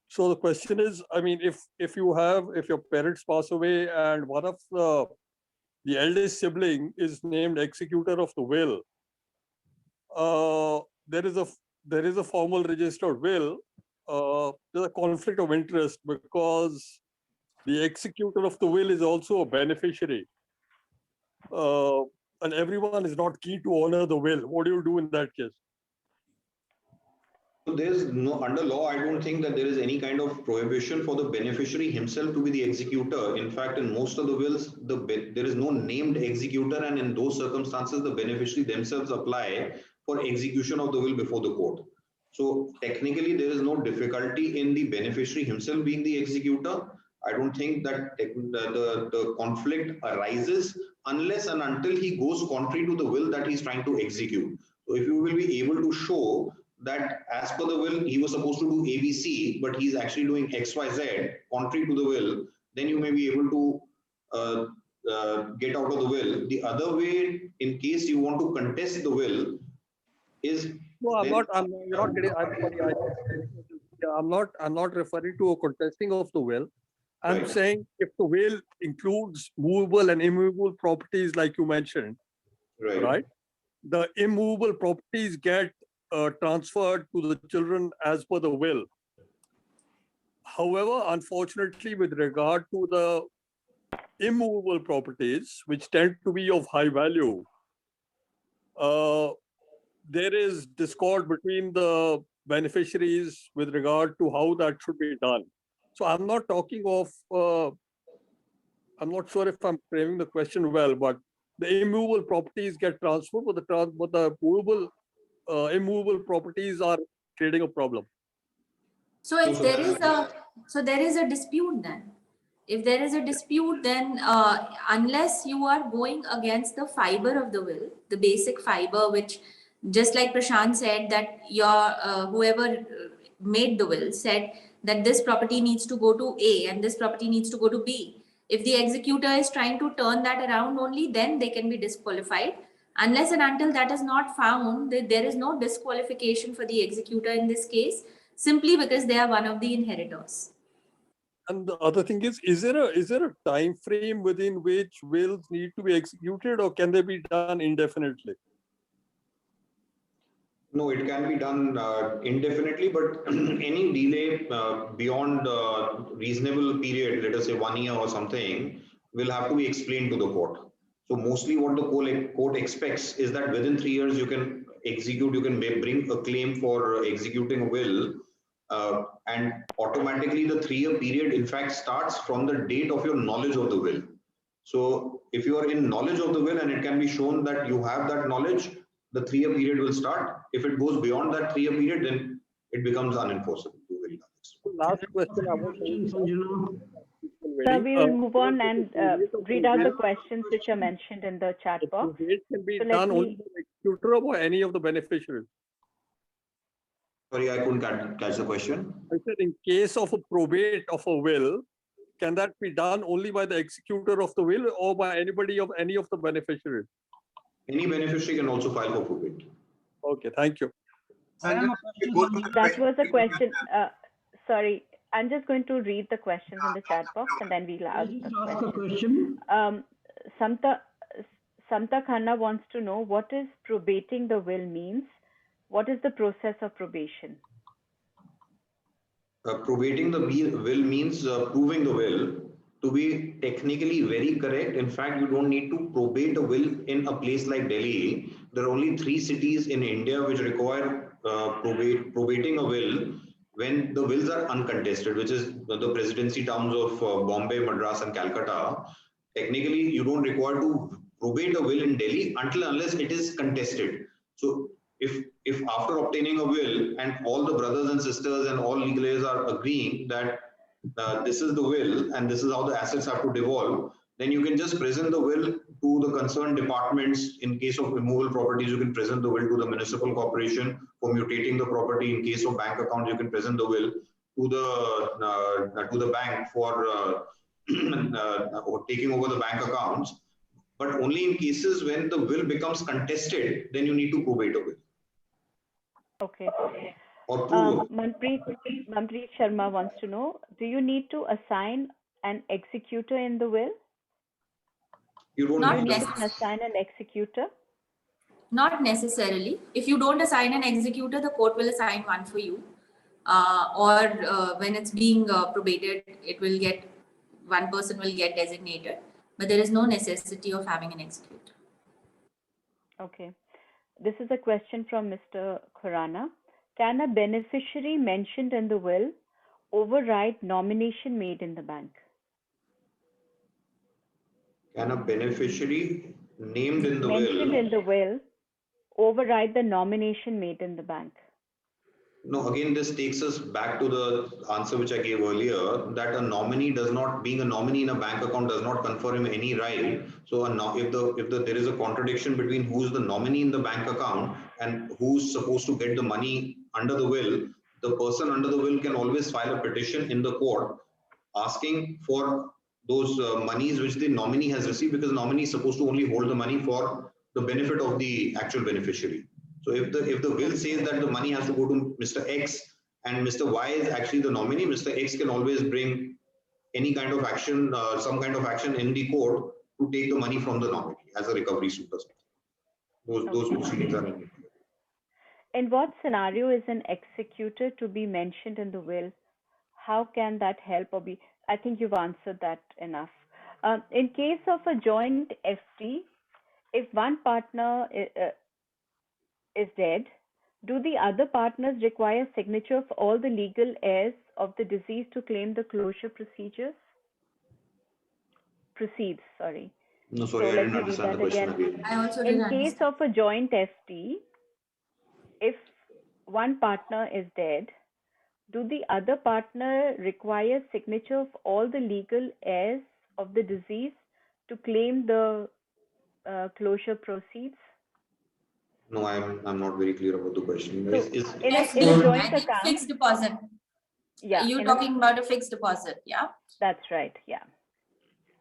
So the question is, I mean, if your parents pass away and one of the eldest sibling is named executor of the will, there is a formal registered will. There's a conflict of interest because the executor of the will is also a beneficiary. And everyone is not keen to honor the will. What do you do in that case? So there's no, under law, I don't think that there is any kind of prohibition for the beneficiary himself to be the executor. In fact, in most of the wills, there is no named executor, and in those circumstances, the beneficiary themselves apply for execution of the will before the court. So technically, there is no difficulty in the beneficiary himself being the executor. I don't think that the conflict arises unless and until he goes contrary to the will that he's trying to execute. So if you will be able to show that as per the will, he was supposed to do ABC, but he's actually doing XYZ contrary to the will, then you may be able to get out of the will. The other way, in case you want to contest the will, is no, I'm not referring to a contesting of the will. I'm saying if the will includes movable and immovable properties, like you mentioned, right? The immovable properties get transferred to the children as per the will. However, unfortunately, with regard to the immovable properties, which tend to be of high value, there is discord between the beneficiaries with regard to how that should be done. So I'm not talking of, I'm not sure if I'm framing the question well, but the immovable properties get transferred, but the movable, immovable properties are creating a problem. So if there is a dispute then. If there is a dispute, then unless you are going against the fiber of the will, the basic fiber, which just like Prashant said that your whoever made the will said that this property needs to go to A and this property needs to go to B. If the executor is trying to turn that around only, then they can be disqualified. Unless and until that is not found, there is no disqualification for the executor in this case, simply because they are one of the inheritors. And the other thing is there a time frame within which wills need to be executed, or can they be done indefinitely? No, it can be done indefinitely, but any delay beyond reasonable period, let us say 1 year or something, will have to be explained to the court. So mostly what the court expects is that within 3 years you can execute, you can bring a claim for executing a will, and automatically the 3-year period in fact starts from the date of your knowledge of the will. So if you are in knowledge of the will and it can be shown that you have that knowledge, the 3-year period will start. If it goes beyond that 3-year period, then it becomes unenforceable. Last question. I want So we will move on and read out the questions which are mentioned in the chat box. It can be done only by the executor or any of the beneficiaries. Sorry, I couldn't catch the question. I said in case of a probate of a will, can that be done only by the executor of the will or by anybody of any of the beneficiaries? Any beneficiary can also file for probate. Okay, thank you. Sanjana, we go to the That was a question. question. Sorry, I'm just going to read the questions in the chat box and then we'll ask the Ask a question. question. Samta Khanna wants to know what is probating the will means. What is the process of probation? Probating the will means proving the will to be technically very correct. In fact, you don't need to probate a will in a place like Delhi. There are only 3 cities in India which require probating a will when the wills are uncontested, which is the presidency towns of Bombay, Madras, and Calcutta. Technically, you don't require to probate a will in Delhi unless it is contested. So if after obtaining a will and all the brothers and sisters and all legal heirs are agreeing that this is the will and this is how the assets have to devolve, then you can just present the will to the concerned departments. In case of removal properties, you can present the will to the municipal corporation. For mutating the property, in case of bank accounts, you can present the will to the bank for taking over the bank accounts. But only in cases when the will becomes contested, then you need to probate a will. Okay. Or prove. Manpreet Sharma wants to know, do you need to assign an executor in the will? You don't Not need to To assign an executor? Not necessarily. If you don't assign an executor, the court will assign one for you. When it's being probated, one person will get designated, but there is no necessity of having an executor. Okay. This is a question from Mr. Khurana. Can a beneficiary mentioned in the will override nomination made in the bank? Can a beneficiary named in the Mentioned will? in the will override the nomination made in the bank? No, again, this takes us back to the answer which I gave earlier, that a nominee does not, being a nominee in a bank account does not confer him any right. So if there is a contradiction between who's the nominee in the bank account and who's supposed to get the money under the will, the person under the will can always file a petition in the court asking for those monies which the nominee has received, because the nominee is supposed to only hold the money for the benefit of the actual beneficiary. So if the will says that the money has to go to Mr. X and Mr. Y is actually the nominee, Mr. X can always bring any kind of action, some kind of action in the court to take the money from the nominee as a recovery suit or something. Those proceedings are needed. In what scenario is an executor to be mentioned in the will? How can that help or be? I think you've answered that enough. In case of a joint FD, if one partner is dead, do the other partners require signature of all the legal heirs of the deceased to claim the closure proceeds? Sorry. No, sorry, So I let didn't me read understand the that question again. again. I also In didn't case understand. of a joint FD, if one partner is dead, do the other partner require signature of all the legal heirs of the deceased to claim the closure proceeds? No, I'm not very clear about the question. So, in a FD, joint I think account, fixed deposit. yeah, You're talking about a fixed deposit, yeah? that's right, yeah.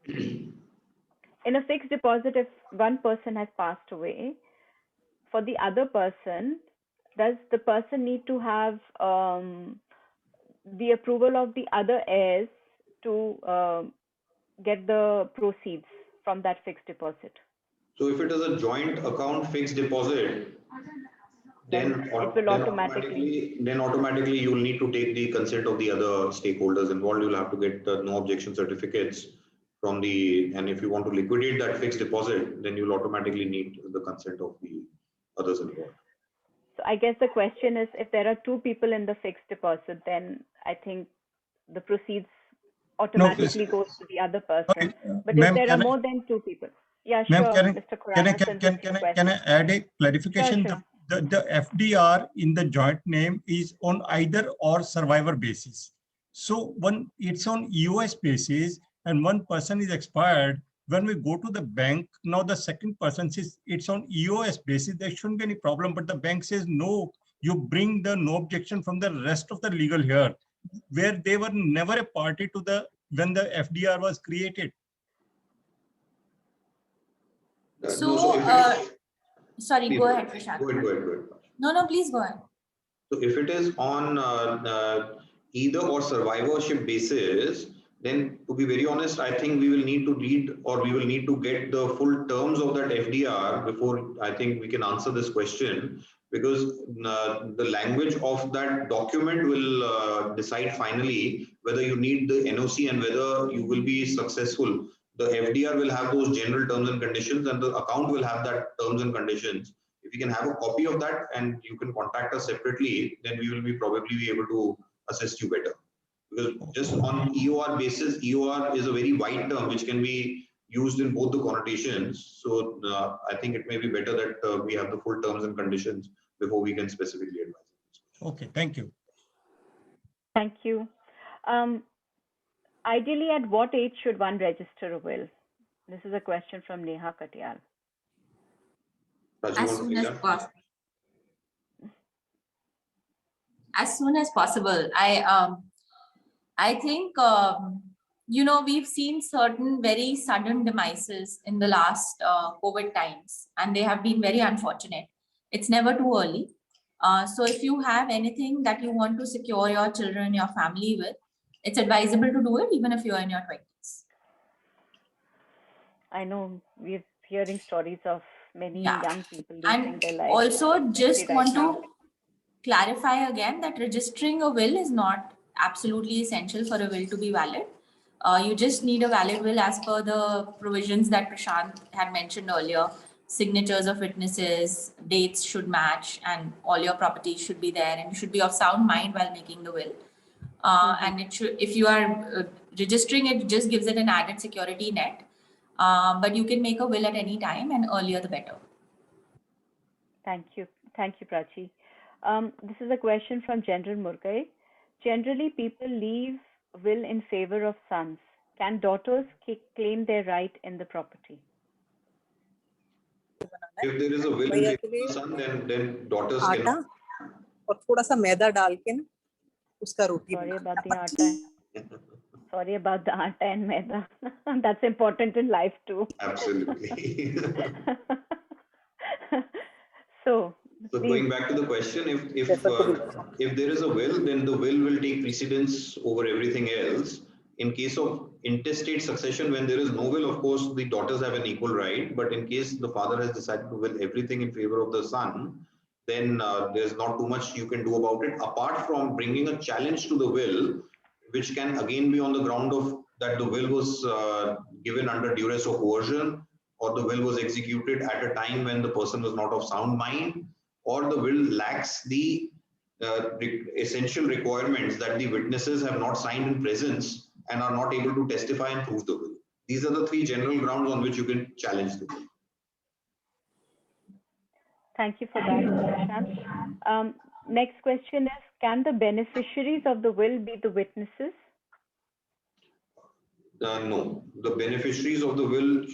In a fixed deposit, if one person has passed away, for the other person, does the person need to have the approval of the other heirs to get the proceeds from that fixed deposit? So if it is a joint account fixed deposit, then automatically you'll need to take the consent of the other stakeholders involved. You'll have to get no objection certificates from and if you want to liquidate that fixed deposit, then you'll automatically need the consent of the others involved. So I guess the question is, if there are 2 people in the fixed deposit, then I think the proceeds automatically goes to the other person. But if there are more than 2 people, yeah, sure, Mr. Khurana. Can I add a clarification? Sure. The FDR in the joint name is on either or survivor basis. So it's on US basis and one person is expired. When we go to the bank, now the second person says it's on EOS basis, there shouldn't be any problem. But the bank says, no, you bring the no objection from the rest of the legal here, where they were never a party to the when the FDR was created? So, if it is- sorry, please go ahead, Prashant. Go ahead. No, please go ahead. So if it is on either or survivorship basis, then to be very honest, I think we will need to read, or we will need to get the full terms of that FDR before I think we can answer this question, because the language of that document will decide finally whether you need the NOC and whether you will be successful. The FDR will have those general terms and conditions, and the account will have that terms and conditions. If you can have a copy of that and you can contact us separately, then we will be probably be able to assist you better. Because just on EOR basis, EOR is a very wide term which can be used in both the connotations. So I think it may be better that we have the full terms and conditions before we can specifically advise. Okay, thank you. Thank you. Ideally, at what age should one register a will? This is a question from Neha Katyal. As soon as possible. As soon as possible. I think, you know, we've seen certain very sudden demises in the last COVID times, and they have been very unfortunate. It's never too early. So if you have anything that you want to secure your children, your family with, it's advisable to do it even if you're in your 20s. I know we're hearing stories of many young people losing And their lives. also just right want now. to clarify again that registering a will is not absolutely essential for a will to be valid. You just need a valid will as per the provisions that Prashant had mentioned earlier. Signatures of witnesses, dates should match, and all your properties should be there, and you should be of sound mind while making the will. And it should, if you are registering it, just gives it an added security net. But you can make a will at any time, and earlier the better. Thank you, Prachi. This is a question from General Murgai. Generally, people leave will in favor of sons. Can daughters claim their right in the property? If there is a will in favor of the son, then daughters can. आटा और थोड़ा सा मैदा डाल के ना उसका रोटी Sorry banana. about the atta. Sorry about the atta and maida. That's important in life too. Absolutely. So going back to the question, if there is a will, then the will take precedence over everything else. In case of intestate succession, when there is no will, of course, the daughters have an equal right. But in case the father has decided to will everything in favor of the son, then there's not too much you can do about it, apart from bringing a challenge to the will, which can again be on the ground of that the will was given under duress or coercion, or the will was executed at a time when the person was not of sound mind, or the will lacks the essential requirements that the witnesses have not signed in presence and are not able to testify and prove the will. These are the three general grounds on which you can challenge the will. thank you for that, Prashant. Next question is, can the beneficiaries of the will be the witnesses? No, the beneficiaries of the will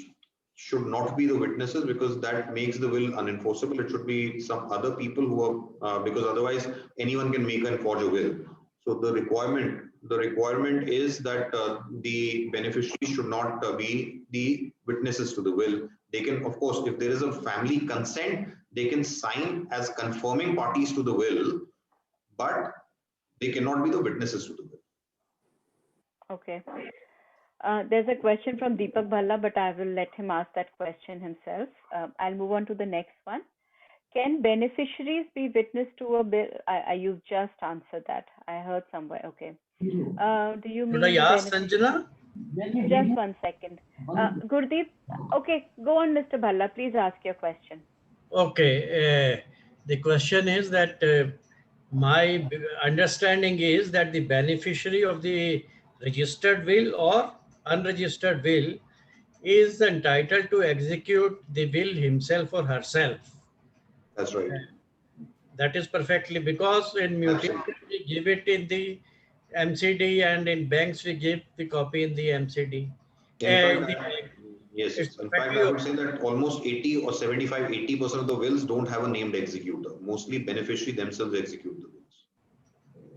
should not be the witnesses, because that makes the will unenforceable. It should be some other people who are, because otherwise anyone can make and forge a will. So the requirement is that the beneficiaries should not be the witnesses to the will. They can, of course, if there is a family consent, they can sign as confirming parties to the will, but they cannot be the witnesses to the will. Okay. There's a question from Deepak Bhalla, but I will let him ask that question himself. I'll move on to the next one. Can beneficiaries be witness to a bill? You just answered that. I heard somewhere. Okay. Do you mean? Could I ask Sanjana? Just 1 second. Gurdeep, okay, go on, Mr. Bhalla. Please ask your question. Okay. The question is that my understanding is that the beneficiary of the registered will or unregistered will is entitled to execute the will himself or herself. That's right. That is perfectly, because in mutation we give it in the MCD, and in banks we give the copy in the MCD. Yes, in fact, I would say that almost 80 or 75, 80% of the wills don't have a named executor. Mostly beneficiary themselves execute the wills.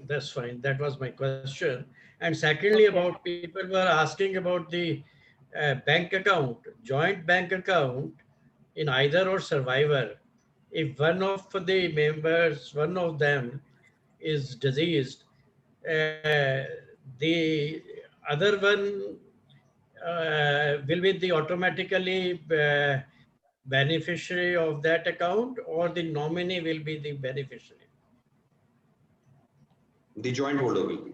That's fine. That was my question. And secondly, Okay. about people were asking about the bank account, joint bank account in either or survivor. If one of the members, one of them is diseased, the other one will be the automatically beneficiary of that account, or the nominee will be the beneficiary? The joint holder will be.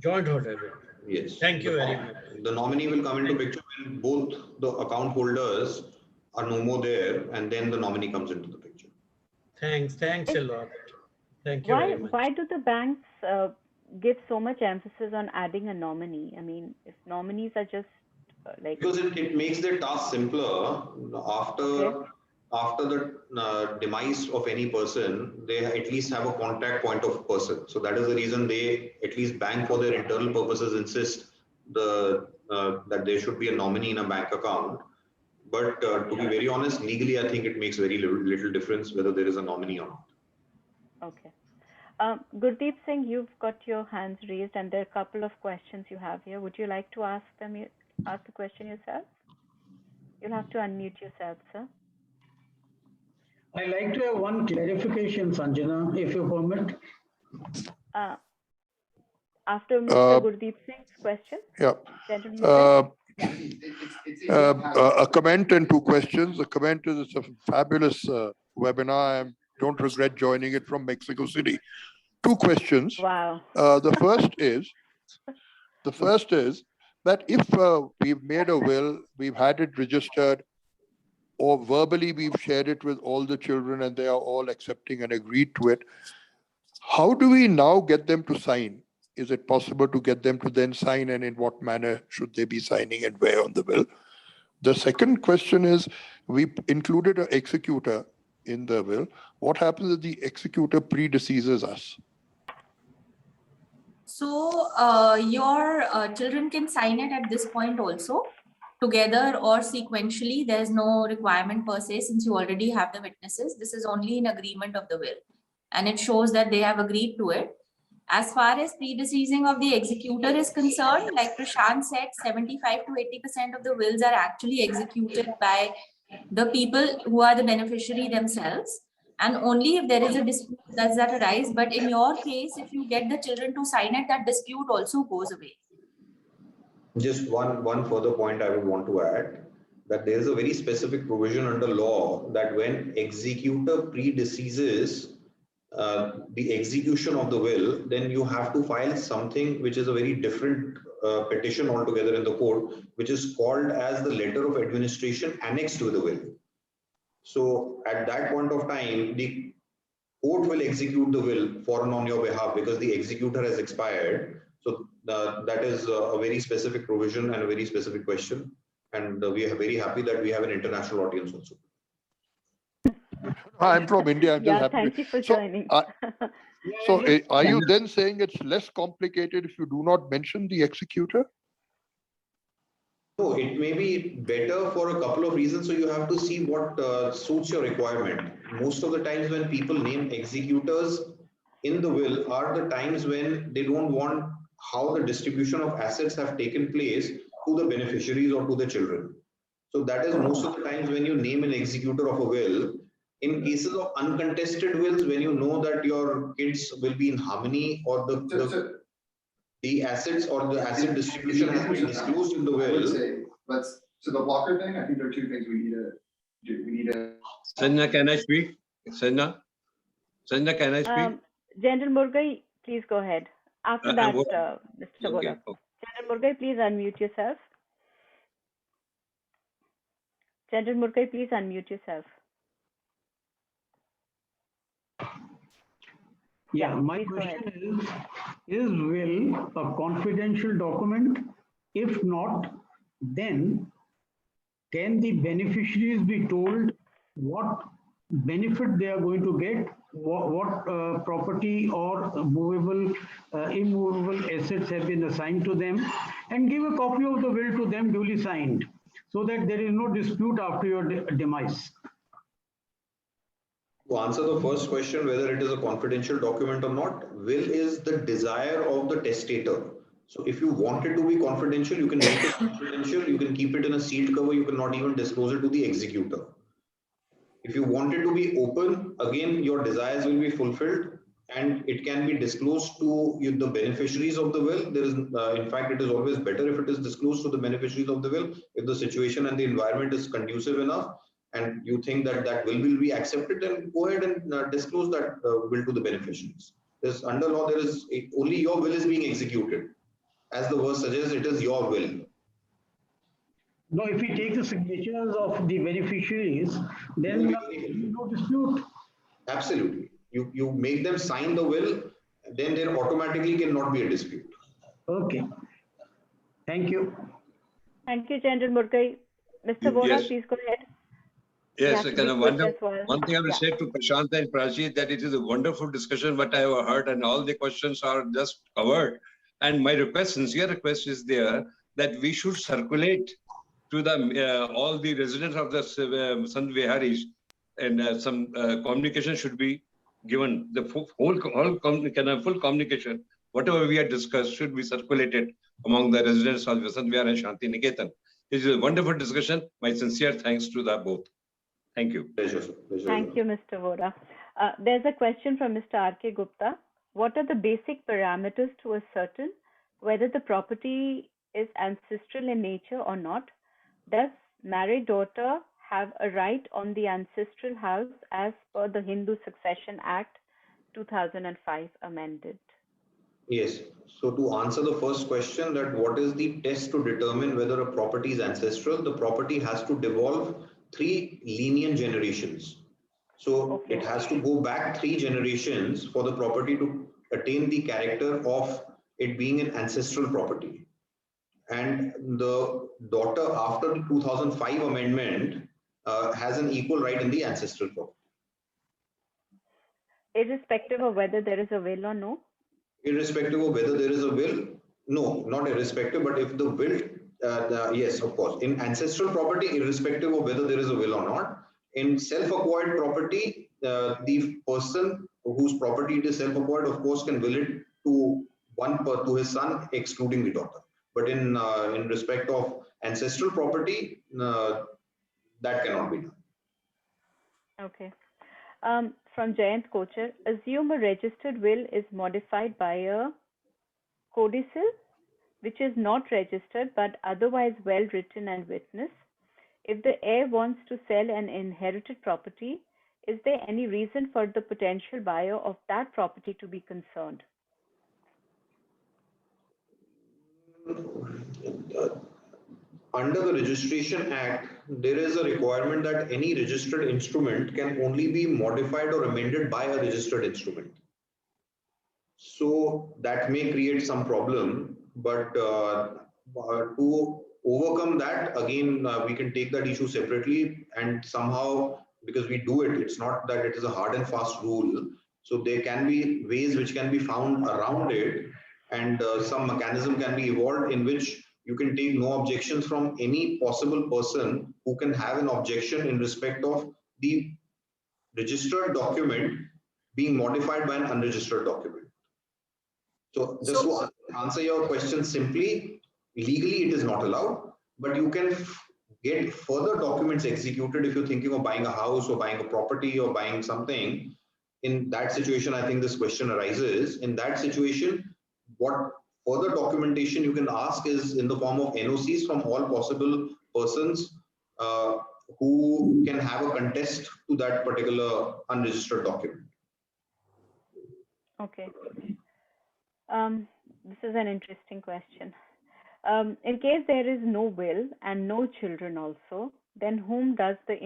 Joint holder will be. Yes. Thank you very much. The nominee will come into picture when both the account holders are no more there, and then the nominee comes into the picture. Thanks a lot. Thank you very much. Why do the banks give so much emphasis on adding a nominee? I mean, if nominees are just like... Because it makes their task simpler. After the demise of any person, they at least have a contact point of person. So that is the reason they, at least bank for their internal purposes, insist that there should be a nominee in a bank account. But to be very honest, legally, I think it makes very little difference whether there is a nominee or not. Okay. Gurdeep Singh, you've got your hands raised and there are a couple of questions you have here. Would you like to ask the question yourself? You'll have to unmute yourself, sir. I'd like to have one clarification, Sanjana, if you permit. After Mr. Gurdeep Singh's question? Yeah. A comment and two questions. The comment is it's a fabulous webinar. I don't regret joining it from Mexico City. Two questions. Wow. The first is that if we've made a will, we've had it registered, or verbally we've shared it with all the children and they are all accepting and agreed to it, how do we now get them to sign? Is it possible to get them to then sign, and in what manner should they be signing and where on the will? The second question is, we included an executor in the will. What happens if the executor predeceases us? So your children can sign it at this point also, together or sequentially. There's no requirement per se, since you already have the witnesses. This is only an agreement of the will, and it shows that they have agreed to it. As far as predeceasing of the executor is concerned, like Prashant said, 75 to 80% of the wills are actually executed by the people who are the beneficiary themselves. And only if there is a dispute does that arise. But in your case, if you get the children to sign it, that dispute also goes away. Just one further point I would want to add, that there is a very specific provision under law that when executor predeceases the execution of the will, then you have to file something which is a very different petition altogether in the court, which is called as the letter of administration annexed to the will. So at that point of time, the court will execute the will for and on your behalf because the executor has expired. So that is a very specific provision and a very specific question. And we are very happy that we have an international audience also. I'm from India. I'm just happy. Thank you for joining. So are you then saying it's less complicated if you do not mention the executor? No, it may be better for a couple of reasons. So you have to see what suits your requirement. Most of the times when people name executors in the will are the times when they don't want how the distribution of assets have taken place to the beneficiaries or to the children. So that is most of the times when you name an executor of a will. In cases of uncontested wills, when you know that your kids will be in harmony or the assets or the asset distribution has been disclosed in the will. So the blocker thing, I think there are two things we need to do. We need to... Sanjana, can I speak? Sanjana, can I speak? General Murgai, please go ahead. After that, Mr. Sabola. Okay. General Murgai, please unmute yourself. General Murgai, please unmute yourself. Yeah, my question is will a confidential document? If not, then can the beneficiaries be told what benefit they are going to get, what property or movable, immovable assets have been assigned to them, and give a copy of the will to them duly signed, so that there is no dispute after your demise? To answer the first question, whether it is a confidential document or not, will is the desire of the testator. So if you want it to be confidential, you can make it confidential. You can keep it in a sealed cover. You cannot even disclose it to the executor. If you want it to be open, again, your desires will be fulfilled and it can be disclosed to the beneficiaries of the will. There is, in fact, it is always better if it is disclosed to the beneficiaries of the will. If the situation and the environment is conducive enough and you think that that will be accepted, then go ahead and disclose that will to the beneficiaries. There's, under law, there is only your will is being executed. As the verse suggests, it is your will. No, if we take the signatures of the beneficiaries, then no dispute. Absolutely. You make them sign the will, then there automatically cannot be a dispute. Okay. Thank you. Thank you, General Murgai. Mr. Vora, Yes. please go ahead. Yes, Yeah, I kind of wonder. well. One thing I will Yeah. say to Prashant and Prachi that it is a wonderful discussion, what I have heard, and all the questions are just covered. And my request, sincere request, is there that we should circulate to the all the residents of the Sant Viharis, and some communication should be given. The full communication, whatever we had discussed, should be circulated among the residents of Sant Vihar and Shanti Niketan. This is a wonderful discussion. My sincere thanks to the both. Thank you. Pleasure. Thank you, Mr. Vora. There's a question from Mr. R.K. Gupta. What are the basic parameters to ascertain whether the property is ancestral in nature or not? Does married daughter have a right on the ancestral house as per the Hindu Succession Act 2005 amended? Yes. So to answer the first question, that what is the test to determine whether a property is ancestral? The property has to devolve 3 lineal generations. So it has to go back 3 generations for the property to attain the character of it being an ancestral property. And the daughter, after the 2005 amendment, has an equal right in the ancestral property. Irrespective of whether there is a will or no? Irrespective of whether there is a will? No, not irrespective, but if the will, yes, of course. In ancestral property, irrespective of whether there is a will or not. In self-acquired property, the person whose property it is self-acquired, of course, can will it to his son, excluding the daughter. But in respect of ancestral property, that cannot be done. Okay. From Jayant Kochar, assume a registered will is modified by a codicil, which is not registered but otherwise well written and witnessed. If the heir wants to sell an inherited property, is there any reason for the potential buyer of that property to be concerned? Under the Registration Act, there is a requirement that any registered instrument can only be modified or amended by a registered instrument. So that may create some problem, but to overcome that, again, we can take that issue separately and somehow, because we do it, it's not that it is a hard and fast rule. So there can be ways which can be found around it, and some mechanism can be evolved in which you can take no objections from any possible person who can have an objection in respect of the registered document being modified by an unregistered document. So just to answer your question simply, legally it is not allowed, but you can get further documents executed if you're thinking of buying a house or buying a property or buying something. In that situation, I think this question arises. In that situation, what further documentation you can ask is in the form of NOCs from all possible persons who can have a contest to that particular unregistered document. Okay. This is an interesting question. In case there is no will and no children also, then whom does the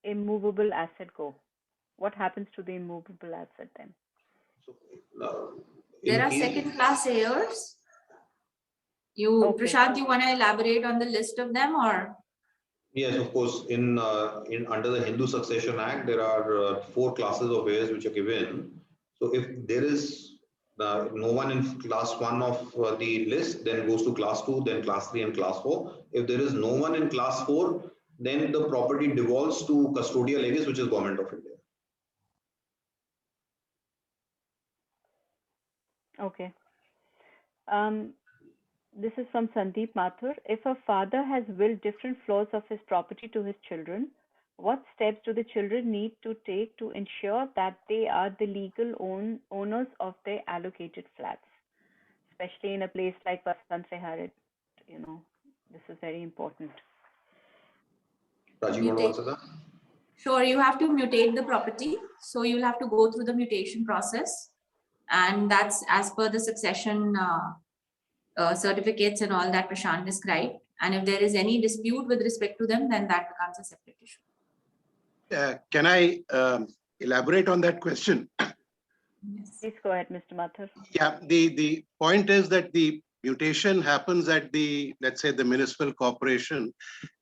immovable asset go? What happens to the immovable asset then? There are second-class heirs. Prashant, you want to elaborate on the list of them, or? Yes, of course. In under the Hindu Succession Act, there are 4 classes of heirs which are given. So if there is no one in class 1 of the list, then goes to class 2, then class 3 and class 4. If there is no one in class 4, then the property devolves to custodial legis, which is Government of India. Okay. this is from Sandeep Mathur. If a father has willed different floors of his property to his children, what steps do the children need to take to ensure that they are the legal owners of their allocated flats? Especially in a place like Vasant Vihar, this is very important. Rajiv, you want to answer that? Sure, you have to mutate the property. So you'll have to go through the mutation process. And that's as per the succession certificates and all that Prashant described. And if there is any dispute with respect to them, then that becomes a separate issue. Can I elaborate on that question? Yes. Please go ahead, Mr. Mathur. Yeah, the point is that the mutation happens at the, let's say, the municipal corporation,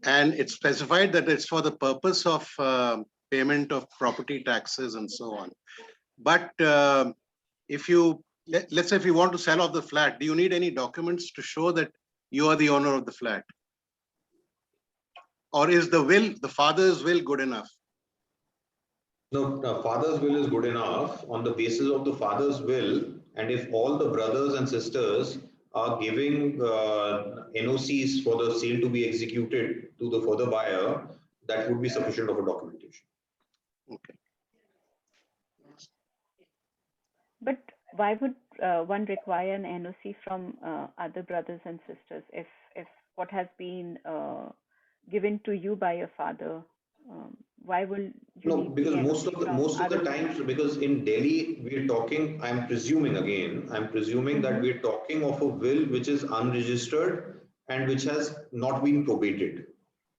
and it's specified that it's for the purpose of payment of property taxes and so on. But if you, let's say if you want to sell off the flat, do you need any documents to show that you are the owner of the flat? Or is the will, the father's will, good enough? No, father's will is good enough. On the basis of the father's will, and if all the brothers and sisters are giving NOCs for the sale to be executed to the further buyer, that would be sufficient of a documentation. Okay. But why would one require an NOC from other brothers and sisters if what has been given to you by your father? Why will you need because the most NOC of the from times, because in Delhi we're talking, I'm presuming that we're talking of a will which is unregistered and which has not been probated.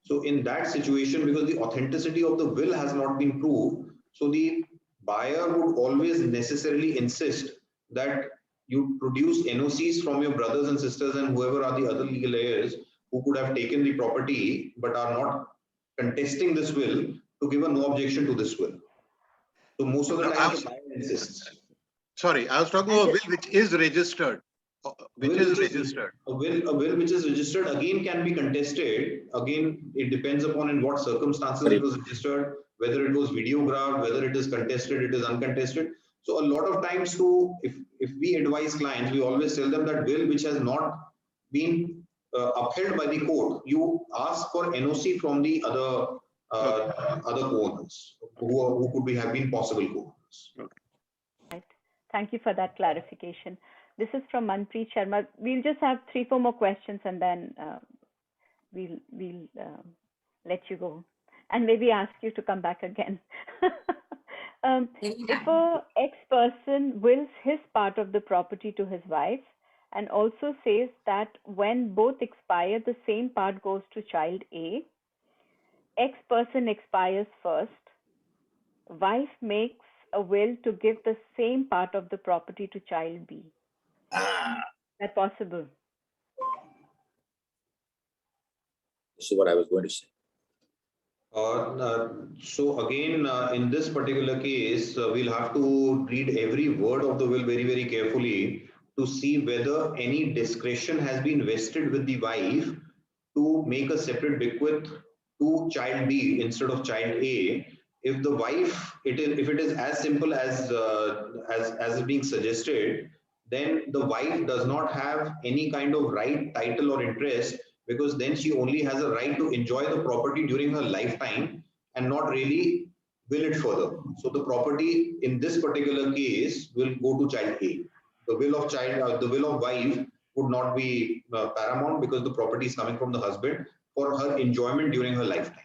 So in that situation, because the authenticity of the will has not been proved, so the buyer would always necessarily insist that you produce NOCs from your brothers and sisters and whoever are the other legal heirs who could have taken the property but are not contesting this will, to give a no objection to this will. So most of the time the buyer insists. Sorry, I was talking about a will which is registered. A will which is registered again can be contested. Again, it depends upon in what circumstances it was registered, whether it was videographed, whether it is contested, it is uncontested. So a lot of times, if we advise clients, we always tell them that will which has not been upheld by the court, you ask for NOC from the other co-owners who could have been possible co-owners. Right. Thank you for that clarification. This is from Manpreet Sharma. We'll just have 3-4 more questions and then we'll let you go and maybe ask you to come back again. If a ex-person wills his part of the property to his wife and also says that when both expire, the same part goes to child A, ex-person expires first, wife makes a will to give the same part of the property to child B. That possible? This is what I was going to say. So again, in this particular case, we'll have to read every word of the will very, very carefully to see whether any discretion has been vested with the wife to make a separate bequest to child B instead of child A. If the wife, if it is as simple as is being suggested, then the wife does not have any kind of right, title, or interest, because then she only has a right to enjoy the property during her lifetime and not really will it further. So the property in this particular case will go to child A. The will of the will of wife would not be paramount because the property is coming from the husband for her enjoyment during her lifetime.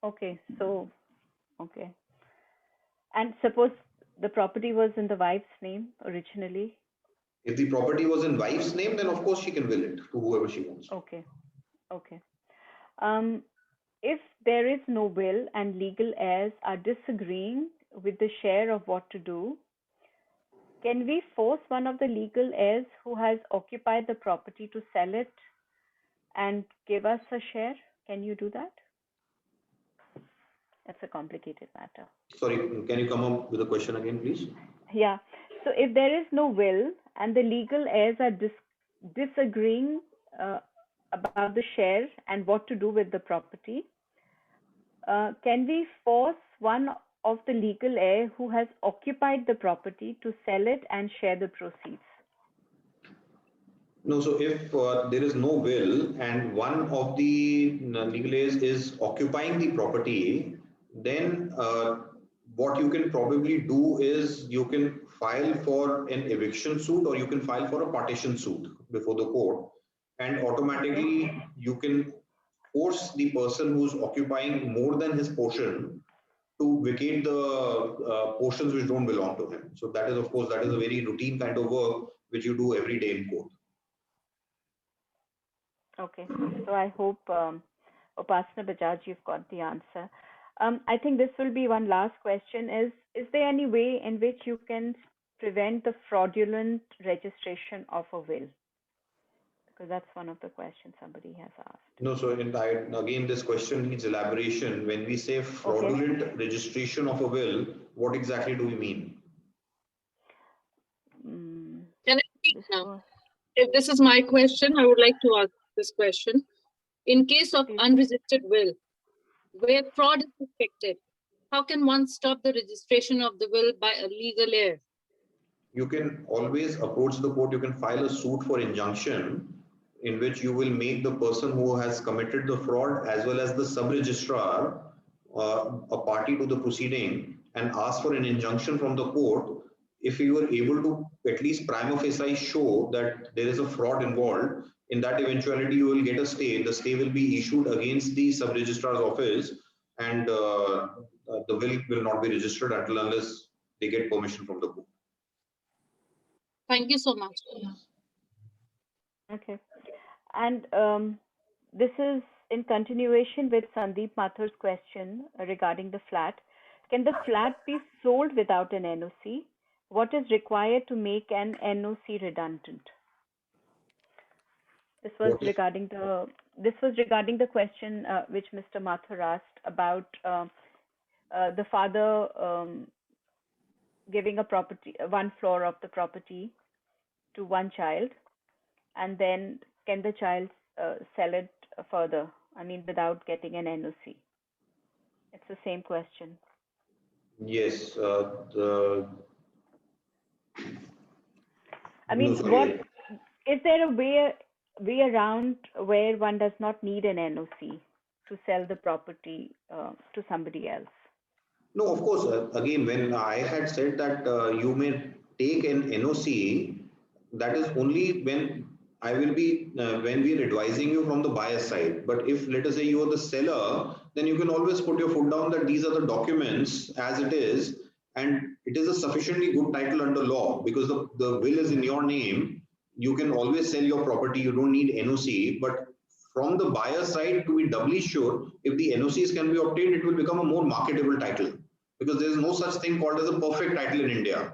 Okay, so, okay. And suppose the property was in the wife's name originally? If the property was in wife's name, then of course she can will it to whoever she wants. Okay, okay. If there is no will and legal heirs are disagreeing with the share of what to do, can we force one of the legal heirs who has occupied the property to sell it and give us a share? Can you do that? That's a complicated matter. Sorry, can you come up with a question again, please? Yeah. So if there is no will and the legal heirs are disagreeing about the share and what to do with the property, can we force one of the legal heir who has occupied the property to sell it and share the proceeds? No, so if there is no will and one of the legal heirs is occupying the property, then what you can probably do is you can file for an eviction suit or you can file for a partition suit before the court, and automatically you can force the person who's occupying more than his portion to vacate the portions which don't belong to him. So that is, of course, that is a very routine kind of work which you do every day in court. Okay, so I hope, Upasana Bajaj, you've got the answer. I think this will be one last question. Is there any way in which you can prevent the fraudulent registration of a will? Because that's one of the questions somebody has asked. No, so again, this question needs elaboration. When we say fraudulent registration of a will, what exactly do we mean? Can I speak now? If this is my question, I would like to ask this question. In case of unregistered will, where fraud is suspected, how can one stop the registration of the will by a legal heir? You can always approach the court. You can file a suit for injunction in which you will make the person who has committed the fraud as well as the sub-registrar a party to the proceeding and ask for an injunction from the court. If you are able to at least prima facie show that there is a fraud involved, in that eventuality you will get a stay. The stay will be issued against the sub-registrar's office, and the will not be registered until unless they get permission from the court. Thank you so much. Okay. And this is in continuation with Sandeep Mathur's question regarding the flat. Can the flat be sold without an NOC? What is required to make an NOC redundant? This was regarding the question which Mr. Mathur asked about the father giving a property, one floor of the property to one child, and then can the child sell it further? I mean, without getting an NOC. It's the same question. Yes. I mean, what is there a way around where one does not need an NOC to sell the property to somebody else? No, of course. Again, when I had said that you may take an NOC, that is only when I will be when we are advising you from the buyer side. But if, let us say, you are the seller, then you can always put your foot down that these are the documents as it is, and it is a sufficiently good title under law because the will is in your name. You can always sell your property. You don't need NOC. But from the buyer side, to be doubly sure, if the NOCs can be obtained, it will become a more marketable title, because there is no such thing called as a perfect title in India.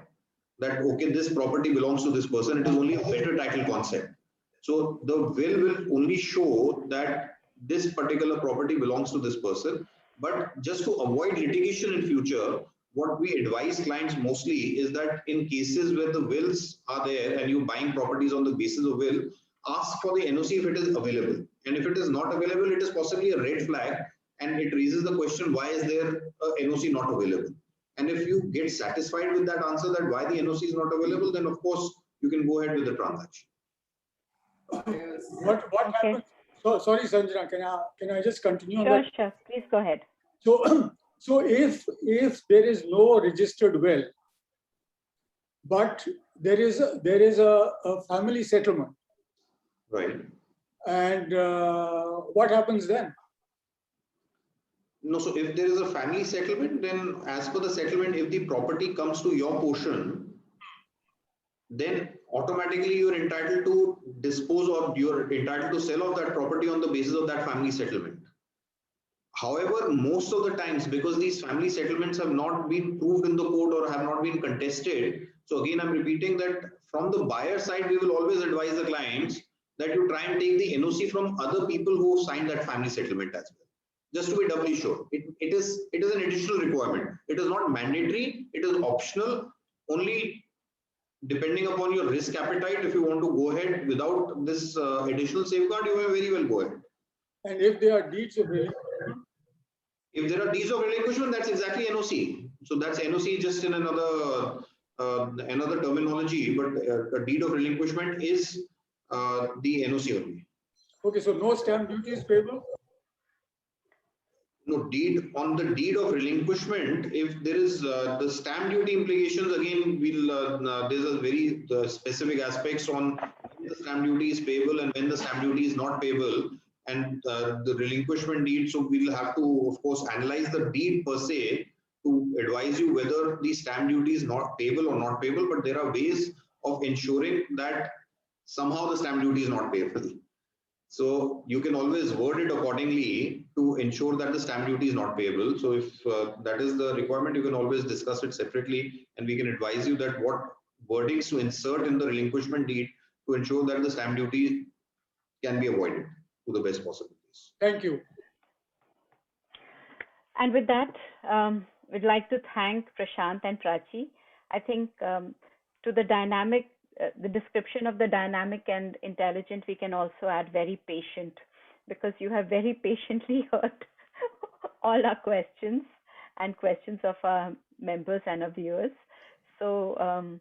That, okay, this property belongs to this person. It is only a better title concept. So the will only show that this particular property belongs to this person. But just to avoid litigation in future, what we advise clients mostly is that in cases where the wills are there and you're buying properties on the basis of will, ask for the NOC if it is available. And if it is not available, it is possibly a red flag, and it raises the question, why is there a NOC not available? And if you get satisfied with that answer, that why the NOC is not available, then of course you can go ahead with the transaction. What happens? So sorry, Sanjana, can I just continue? Sure. Please go ahead. So if there is no registered will, but there is a family settlement, right? And what happens then? No, so if there is a family settlement, then as per the settlement, if the property comes to your portion, then automatically you're entitled to dispose or you're entitled to sell off that property on the basis of that family settlement. However, most of the times, because these family settlements have not been proved in the court or have not been contested, so again, I'm repeating that from the buyer side, we will always advise the clients that you try and take the NOC from other people who signed that family settlement as well, just to be doubly sure. It is an additional requirement. It is not mandatory. It is optional. Only depending upon your risk appetite, if you want to go ahead without this additional safeguard, you may very well go ahead. And if there are deeds of relinquishment? If there are deeds of relinquishment, that's exactly NOC. So that's NOC just in another terminology, but a deed of relinquishment is the NOC only. Okay, so no stamp duty is payable? No, on the deed of relinquishment, if there is the stamp duty implications, again, there's a very specific aspects on when the stamp duty is payable and when the stamp duty is not payable, and the relinquishment deed. So we'll have to, of course, analyze the deed per se to advise you whether the stamp duty is not payable or not payable, but there are ways of ensuring that somehow the stamp duty is not payable. So you can always word it accordingly to ensure that the stamp duty is not payable. So if that is the requirement, you can always discuss it separately, and we can advise you that what wordings to insert in the relinquishment deed to ensure that the stamp duty can be avoided to the best possibilities. Thank you. And with that, we'd like to thank Prashant and Prachi. I think to the dynamic, the description of the dynamic and intelligent, we can also add very patient, because you have very patiently heard all our questions and questions of our members and our viewers. So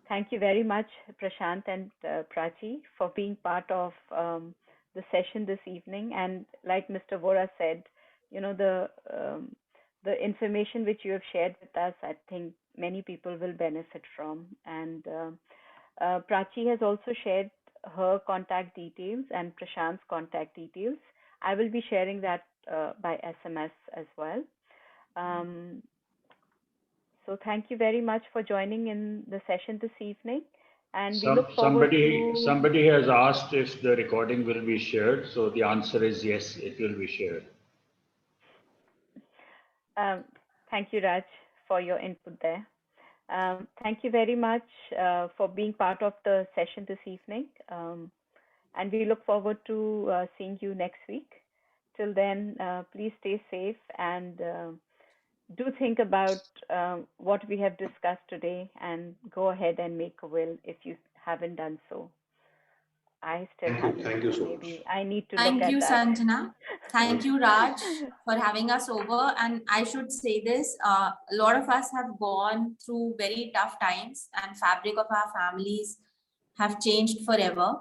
thank you very much, Prashant and Prachi, for being part of the session this evening. And like Mr. Vora said, you know, the information which you have shared with us, I think many people will benefit from. And Prachi has also shared her contact details and Prashant's contact details. I will be sharing that by SMS as well. So thank you very much for joining in the session this evening. And we look forward to... Somebody has asked if the recording will be shared. So the answer is yes, it will be shared. Thank you, Raj, for your input there. Thank you very much for being part of the session this evening. And we look forward to seeing you next week. Till then, please stay safe and do think about what we have discussed today, and go ahead and make a will if you haven't done so. I still haven't. Thank you so much. Maybe I need to Thank look at you, that. Sanjana. Thank you, Raj, for having us over. And I should say this, a lot of us have gone through very tough times, and fabric of our families have changed forever.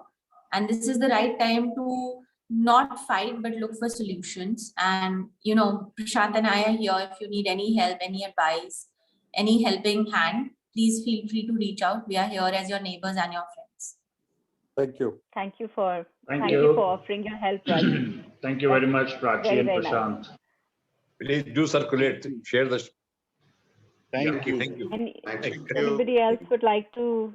And this is the right time to not fight, but look for solutions. And, you know, Prashant and I are here. If you need any help, any advice, any helping hand, please feel free to reach out. We are here as your neighbors and your friends. Thank you. Thank you for Thank you for offering your help, Raj. Thank you very much, Prachi Very, and very Prashant. nice. Please do circulate, share the. Thank you. Thank you. Anybody else would like to